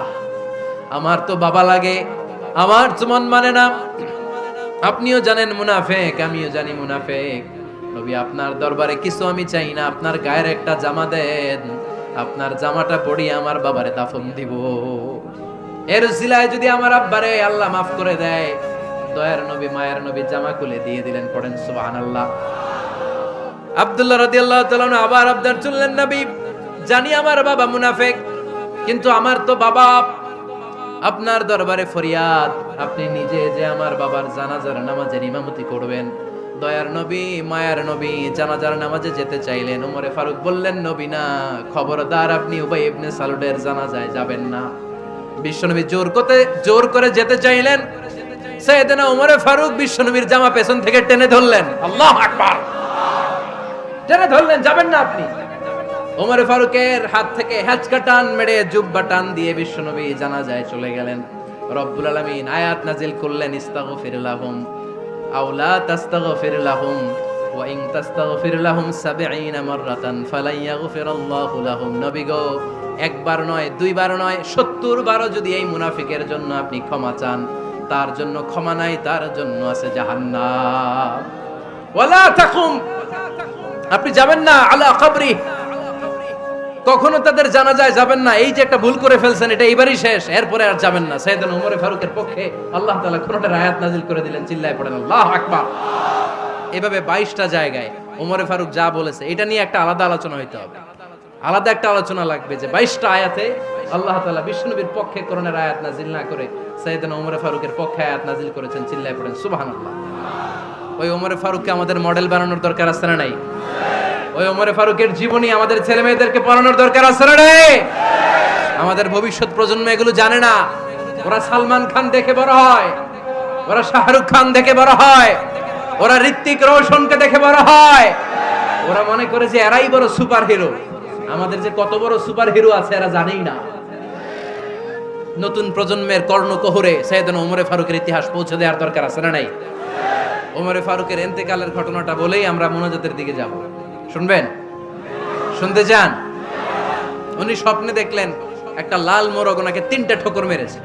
আমার তো বাবা লাগে, আমার তো মন মানে না। আপনিও জানেন মুনাফিক, আমিও জানি মুনাফিক। নবী আপনার দরবারে কিছু আমি চাই না, আপনার গায়ের একটা জামা দেন, আপনার জামাটা পরিয়ে আমার বাবারে দাফন দিব। এর উসিলায় যদি আমার আব্বারে আল্লাহ মাফ করে দেয়, দয়ার নবী মায়ের নবী জামা খুলে দিয়ে দিলেন। পড়েন সুবহানাল্লাহ। আব্দুল্লাহ রাদিয়াল্লাহু তাআলা আবার আবদার চললেন নবী জানি আমার বাবা মুনাফিক, কিন্তু আমার তো বাবা, আপনার দরবারে ফরিয়াদ আপনি নিজে যে আমার বাবার জানাজার নামাজের ইমামতি করবেন। দয়ার নবী মায়ার নবী জানাজার নামাজে যেতে চাইলেন। ওমরে ফারুক বললেন নবী না, খবরদার আপনি উবাই ইবনে সালুলের জানাজায় যাবেন না। বিশ্বনবী জোর করে যেতে চাইলেন। সাইয়েদনা ওমরে ফারুক বিশ্বনবীর জামা পেছন থেকে টেনে ধরলেন। আল্লাহু আকবার, টেনে ধরলেন, যাবেন না আপনি। ওমরে ফারুকের হাত থেকে হ্যাচকা টান মেরে জুব্বা টান দিয়ে বিশ্বনবী জানাজায় চলে গেলেন। রব্বুল আলামিন আয়াত নাজিল করলেন ইস্তাগফির লাহুম আও লা তাস্তাগফির লাহুম ওয়া ইন তাস্তাগফির লাহুম ৭০ মাররাতান ফালান ইয়াগফিরাল্লাহু লাহুম। নবী গো একবার নয় দুইবার নয় ৭০ বারও যদি এই মুনাফিকের জন্য আপনি ক্ষমা চান, তার জন্য ক্ষমা নাই, তার জন্য আছে জাহান্নাম। ওয়ালা তাকুম, আপনি যাবেন না আলা কবরি, কখনো তাদের জানাজায় যাবেন না। এই যে একটা ভুল করে ফেলছেন এটা এইবারই শেষ, এরপরে আর যাবেন না। সাইয়েদনা ওমর ফারুকের পক্ষে আল্লাহ তাআলা কোনটা আয়াত নাজিল করে দিলেন। চিল্লায় পড়েন আল্লাহু আকবার। এভাবে 22টা জায়গায় ওমর ফারুক যা বলেছে এটা নিয়ে একটা আলাদা আলোচনা হইতে হবে, আলাদা একটা আলোচনা লাগবে যে 22টা আয়াতে আল্লাহ তাআলা বিশ্বনবীর পক্ষে কোরআনের আয়াত নাজিল না করে সাইয়েদনা ওমর ফারুকের পক্ষে আয়াত নাজিল করেছেন। চিল্লায় পড়েন সুবহানাল্লাহ। ওই ওমর ফারুককে আমাদের মডেল বানানোর দরকার আছে না নাই? ওই ওমর ফারুকের জীবনী আমাদের ছেলে মেয়েদেরকে পড়ানোর দরকার আছে না নাই? আমাদের ভবিষ্যৎ প্রজন্ম এগুলো জানে না। ওরা সালমান খান দেখে বড় হয়, ওরা শাহরুখ খান দেখে বড় হয়, ওরা ঋত্বিক রোশনকে দেখে বড় হয়। ওরা মনে করে যে এরাই বড় সুপার হিরো। আমাদের যে কত বড় সুপার হিরো আছে এরা জানেই না। নতুন প্রজন্মের কর্ণকোহরে সাইয়েদনা ওমর ফারুকের ইতিহাস পৌঁছে দেওয়ার দরকার আছে না নাই? ওমর ফারুকের ইন্তেকালের ঘটনাটা বলেই আমরা মুনাজাতের দিকে যাব। শুনবেন? শুনতে চান? উনি স্বপ্নে দেখলেন একটা লাল মোরগ ওনাকে 3টা ঠোকর মেরেছে।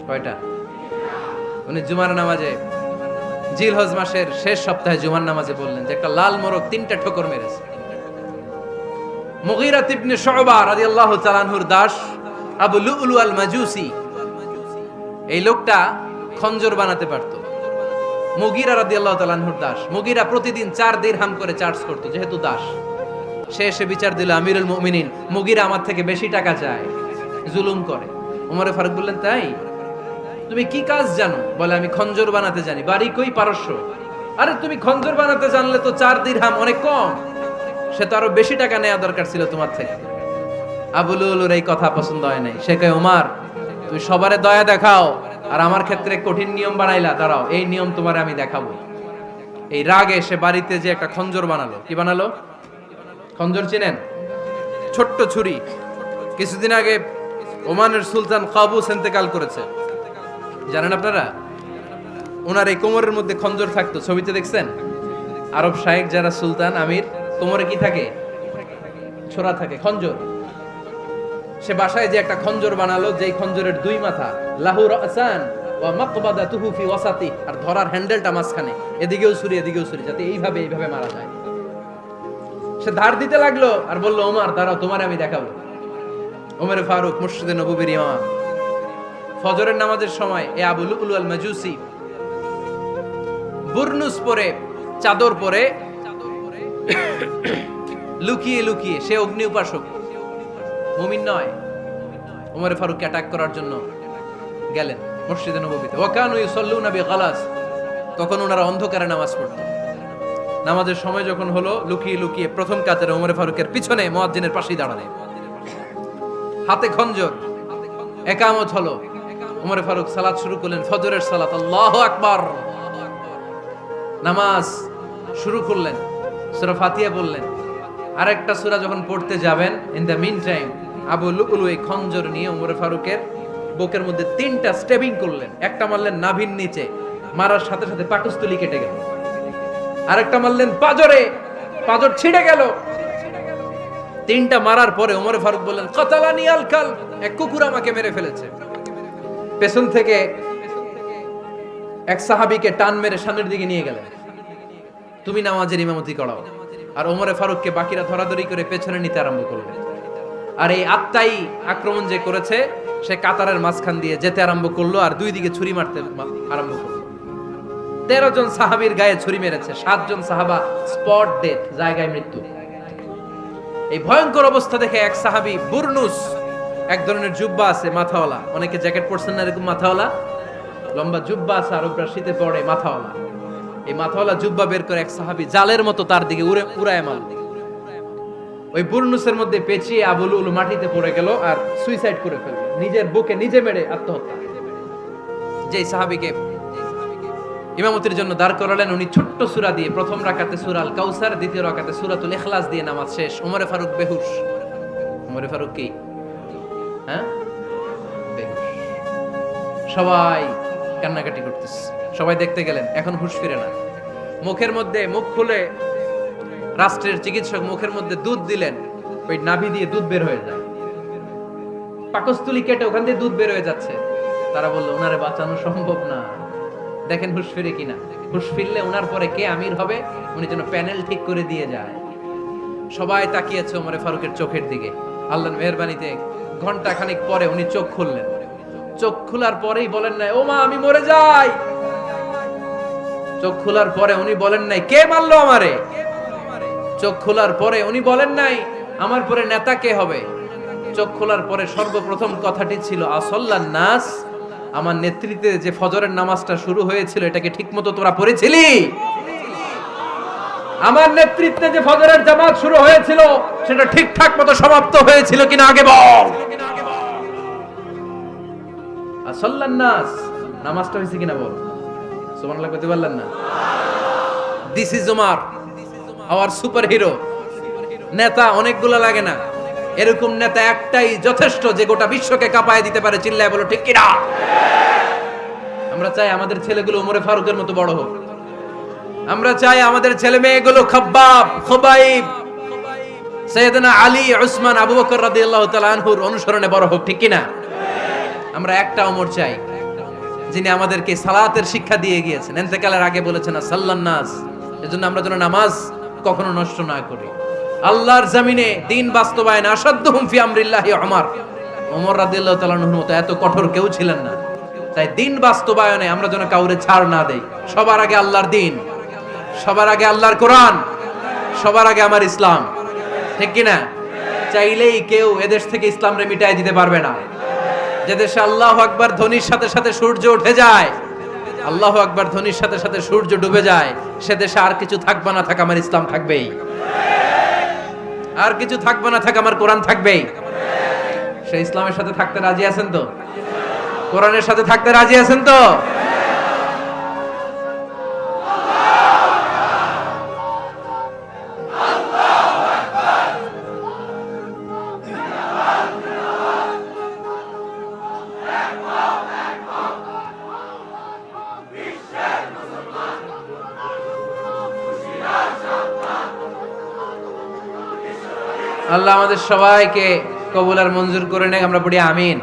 কয়টা? উনি জুমার নামাজে জিলহজ মাসের শেষ সপ্তাহে জুমার নামাজে বললেন যে একটা লাল মোরগ 3টা ঠোকর মেরেছে। মুগীরা ইবনে শুবা রাদিয়াল্লাহু তাআলা আনহুর দাস আবু লুলু আল মাজুসি, এই লোকটা খঞ্জর বানাতে পারতো। মুগীরা রাদিয়াল্লাহু তাআলা আনহুর দাস। মুগীরা প্রতিদিন 4 দিরহাম করে চার্জ করত, যেহেতু দাস। সে এসে বিচার দিল আমিরুল মুমিনিন, মুগীরা আমার থেকে বেশি টাকা চায়, জুলুম করে। ওমর ফারুক বললেন তাই? তুমি কি কাজ জানো? বলে আমি খঞ্জর বানাতে জানি। বাড়ি কই? পারস্য। আরে তুমি খঞ্জর বানাতে জানলে তো 4 দিরহাম অনেক কম, সে তো আরো বেশি টাকা নেওয়া দরকার ছিল তোমার থেকে। আবু লুলুর এই কথা পছন্দ হয় নাই। সে কয় ওমর তুমি সবারে দয়া দেখাও আর আমার ক্ষেত্রে কঠিন নিয়ম বানাইলা, দাঁড়াও এই নিয়ম তোমারে আমি দেখাবো। এই রাগে সে বাড়িতে যে একটা খঞ্জর বানালো। কি বানালো? খঞ্জর চিনেন? ছোট্ট ছুরি। কিছুদিন আগে ওমানের সুলতান কাবুস ইন্তেকাল করেছে, জানেন আপনারা? ওনার এই কোমরের মধ্যে খঞ্জর থাকতো, ছবিতে দেখছেন? আরব শায়েখ যারা সুলতান আমির, কোমরে কি থাকে? ছোরা থাকে, খঞ্জর। সে বাসায় যে একটা খঞ্জর বানালো, যেই খঞ্জরের 2 মাথা, লাহু রাসান ওয়া মাকবাদাতুহু ফি ওয়াসাতি, আর ধরার হ্যান্ডেলটা মাঝখানে, এদিকেও ছুরি এদিকেও ছুরি, যাতে এইভাবে মারা যায়। সে ধার দিতে লাগলো আর বললো, ওমর দাঁড়াও, তোমার আমি দেখাবো। ওমরে ফারুক মসজিদে নববীর ইমাম, ফজরের নামাজের সময় এ আবু লুলু আল মাজুসি বুরনুস পরে, চাদর পরে, লুকিয়ে লুকিয়ে, সে অগ্নি উপাসক, মুমিন নয়, ওমরে ফারুককে অ্যাটাক করার জন্য গেলেন মসজিদে নববীতে। ওয়াকানু ইউসাল্লুনা বিগালাস, তখন ওনারা অন্ধকারে নামাজ পড়তেন। নামাজের সময় যখন হলো, লুকিয়ে লুকিয়ে প্রথম কাতারে ওমরে ফারুকের পিছনে মুয়াজ্জিনের পাশেই দাঁড়ালেন, হাতে খঞ্জর, একামত হলো। ওমরে ফারুক সালাত শুরু করলেন, ফজরের সালাত, আল্লাহু আকবার। নামাজ শুরু করলেন, সূরা ফাতিহা বললেন। আরেকটা সূরা যখন পড়তে যাবেন, in the meantime Abu Lulu এই খঞ্জর নিয়ে ওমরে ফারুকের বুকের মধ্যে 3টা স্টেবিং করলেন। একটা মারলেন নাভির নিচে, মারার সাথে সাথে পাকস্থলী কেটে গেল। আরেকটা মারলেন পাজরে, পাজর ছিঁড়ে গেল। 3টা মারার পরে ওমরে ফারুক বললেন, কাতালানি আল কালব, এক কুকুর আমাকে মেরে ফেলেছে। পেছন থেকে এক সাহাবীকে টান মেরে সামনের দিকে নিয়ে গেলেন, তুমি নামাজের ইমামতি করাও। আর ওমরে ফারুককে বাকিরা ধরাধরি করে পেছনে নিতে আরম্ভ করলেন। আর এই আত্মাই আক্রমণ যে করেছে, সে কাতারের মাঝখান দিয়ে যেতে আরম্ভ করলো আর দুই দিকে ছুরি মারতে আরম্ভ করলো। 13 জন সাহাবীর গায়ে ছুরি মেরেছে, 7 জন সাহাবা স্পট ডেথ, জায়গায় মৃত্যু। এই ভয়ঙ্কর অবস্থা দেখে এক সাহাবী বুরনুস, এক ধরনের জুব্বা আছে মাথাওয়ালা, অনেকে জ্যাকেট পরছেন না এরকম মাথাওয়ালা, লম্বা জুব্বা আছে, আরবরা শীতে পরে মাথাওয়ালা, এই মাথাওয়ালা জুব্বা বের করে এক সাহাবী জালের মতো তার দিকে উড়ায় মারল। ওই বুরনুসের মধ্যে পেঁচিয়ে আবু লুলু মাটিতে পড়ে গেল আর সুইসাইড করে ফেলল, নিজের বুকে নিজে মেরে আত্মহত্যা। যেই সাহাবীকে ইমামতির জন্য দাঁড় করালেন, উনি ছোট্ট সূরা দিয়ে, প্রথম রাকাতে সূরা আল কাউসার, দ্বিতীয় রাকাতে সূরাতুল ইখলাস দিয়ে নামাজ শেষ। ওমরে ফারুক বেহুশ। ওমরে ফারুক কি বেহুশ। সবাই কান্নাকাটি করতেছে, সবাই দেখতে গেলেন, এখন হুঁশ ফিরে না। মুখের মধ্যে, মুখ খুলে রাষ্ট্রের চিকিৎসক মুখের মধ্যে দুধ দিলেন, ওই নাভি দিয়ে দুধ বের হয়ে যায়, পাকস্থলী কেটে ওখান দিয়ে দুধ বের হয়ে যাচ্ছে। তারা বললো, ওনারে বাঁচানো সম্ভব না, দেখেন হুঁশ ফিরে কিনা। হুঁশ ফিরলে ওনার পরে কে আমির হবে, উনি যেন প্যানেল ঠিক করে দিয়ে যায়। সবাই তাকিয়েছে ওমরে ফারুকের চোখের দিকে। আল্লাহর মেহেরবানিতে ঘন্টা খানিক পরে উনি চোখ খুললেন। চোখ খোলার পরেই বলেন নাই, ও মা আমি মরে যাই। চোখ খোলার পরে উনি বলেন নাই, কে মারলো আমারে। চোখ খোলার পরে উনি বলেন নাই, আমার পরে নেতা কে হবে। চোখ খোলার পরে সর্বপ্রথম কথাটি ছিল, আসল্লান নাস, আমার নেতৃত্বে যে ফজরের নামাজটা শুরু হয়েছিল, এটাকে ঠিকমতো তোরা পড়েছিলি? আমার নেতৃত্বে যে ফজরের জামাত শুরু হয়েছিল, সেটা ঠিকঠাক মতো সমাপ্ত হয়েছিল কিনা আগে বল। আসল্লান নাস, নামাজটা হয়েছে কিনা বল। সুবহানাল্লাহ কইতে পারলেন না? This is Omar, hour super hero. নেতা অনেকগুলো লাগে না, এরকম নেতা একটাই যথেষ্ট, যে গোটা বিশ্বকে কাঁপায় দিতে পারে। চিল্লায় বলো ঠিক কিনা? আমরা চাই আমাদের ছেলেগুলো ওমরে ফারুকের মতো বড় হোক। আমরা চাই আমাদের ছেলে মেয়েগুলো খাব্বাব, খুবাইব, সাইয়েদনা আলী, উসমান, আবু বকর রাদিয়াল্লাহু তাআলা আনহুর অনুসরণে বড় হোক, ঠিক কিনা? আমরা একটা ওমর চাই, যিনি আমাদেরকে সালাতের শিক্ষা দিয়ে গিয়েছেন, ইন্তেকালের আগে বলেছেন সাল্লান নাস। এজন্য আমরা যেন নামাজ কখনো নষ্ট না করি। আল্লাহর জমিনে দ্বীন বাস্তবায়নে আসাদ্দুহুম ফি আমরিল্লাহি ওমর রাদিয়াল্লাহু তাআলা আনহুর মতো এত কঠোর কেউ ছিলেন না। তাই দ্বীন বাস্তবায়নে আমরা যেন কাউরে ছাড় না দেই। সবার আগে আল্লাহর দ্বীন, সবার আগে আল্লাহর কোরআন, সবার আগে আমার ইসলাম, ঠিক কিনা? চাইলেই কেউ এদেশ থেকে ইসলামরে মিটাই দিতে পারবে না। যে দেশে আল্লাহু আকবার ধ্বনির সাথে সাথে সূর্য উঠে যায়, আল্লাহু আকবার ধ্বনির সাথে সাথে সূর্য ডুবে যায়, সে দেশে আর কিছু থাকবে না থাক, আমার ইসলাম থাকবেই। আর কিছু থাকবে না থাক, আমার কোরআন থাকবেই। সে ইসলামের সাথে থাকতে রাজি আছেন তো? কোরআনের সাথে থাকতে রাজি আছেন তো? আল্লাহ আমাদের সবাইকে কবুল আর মঞ্জুর করে নেক। আমরা পড়ি আমিন।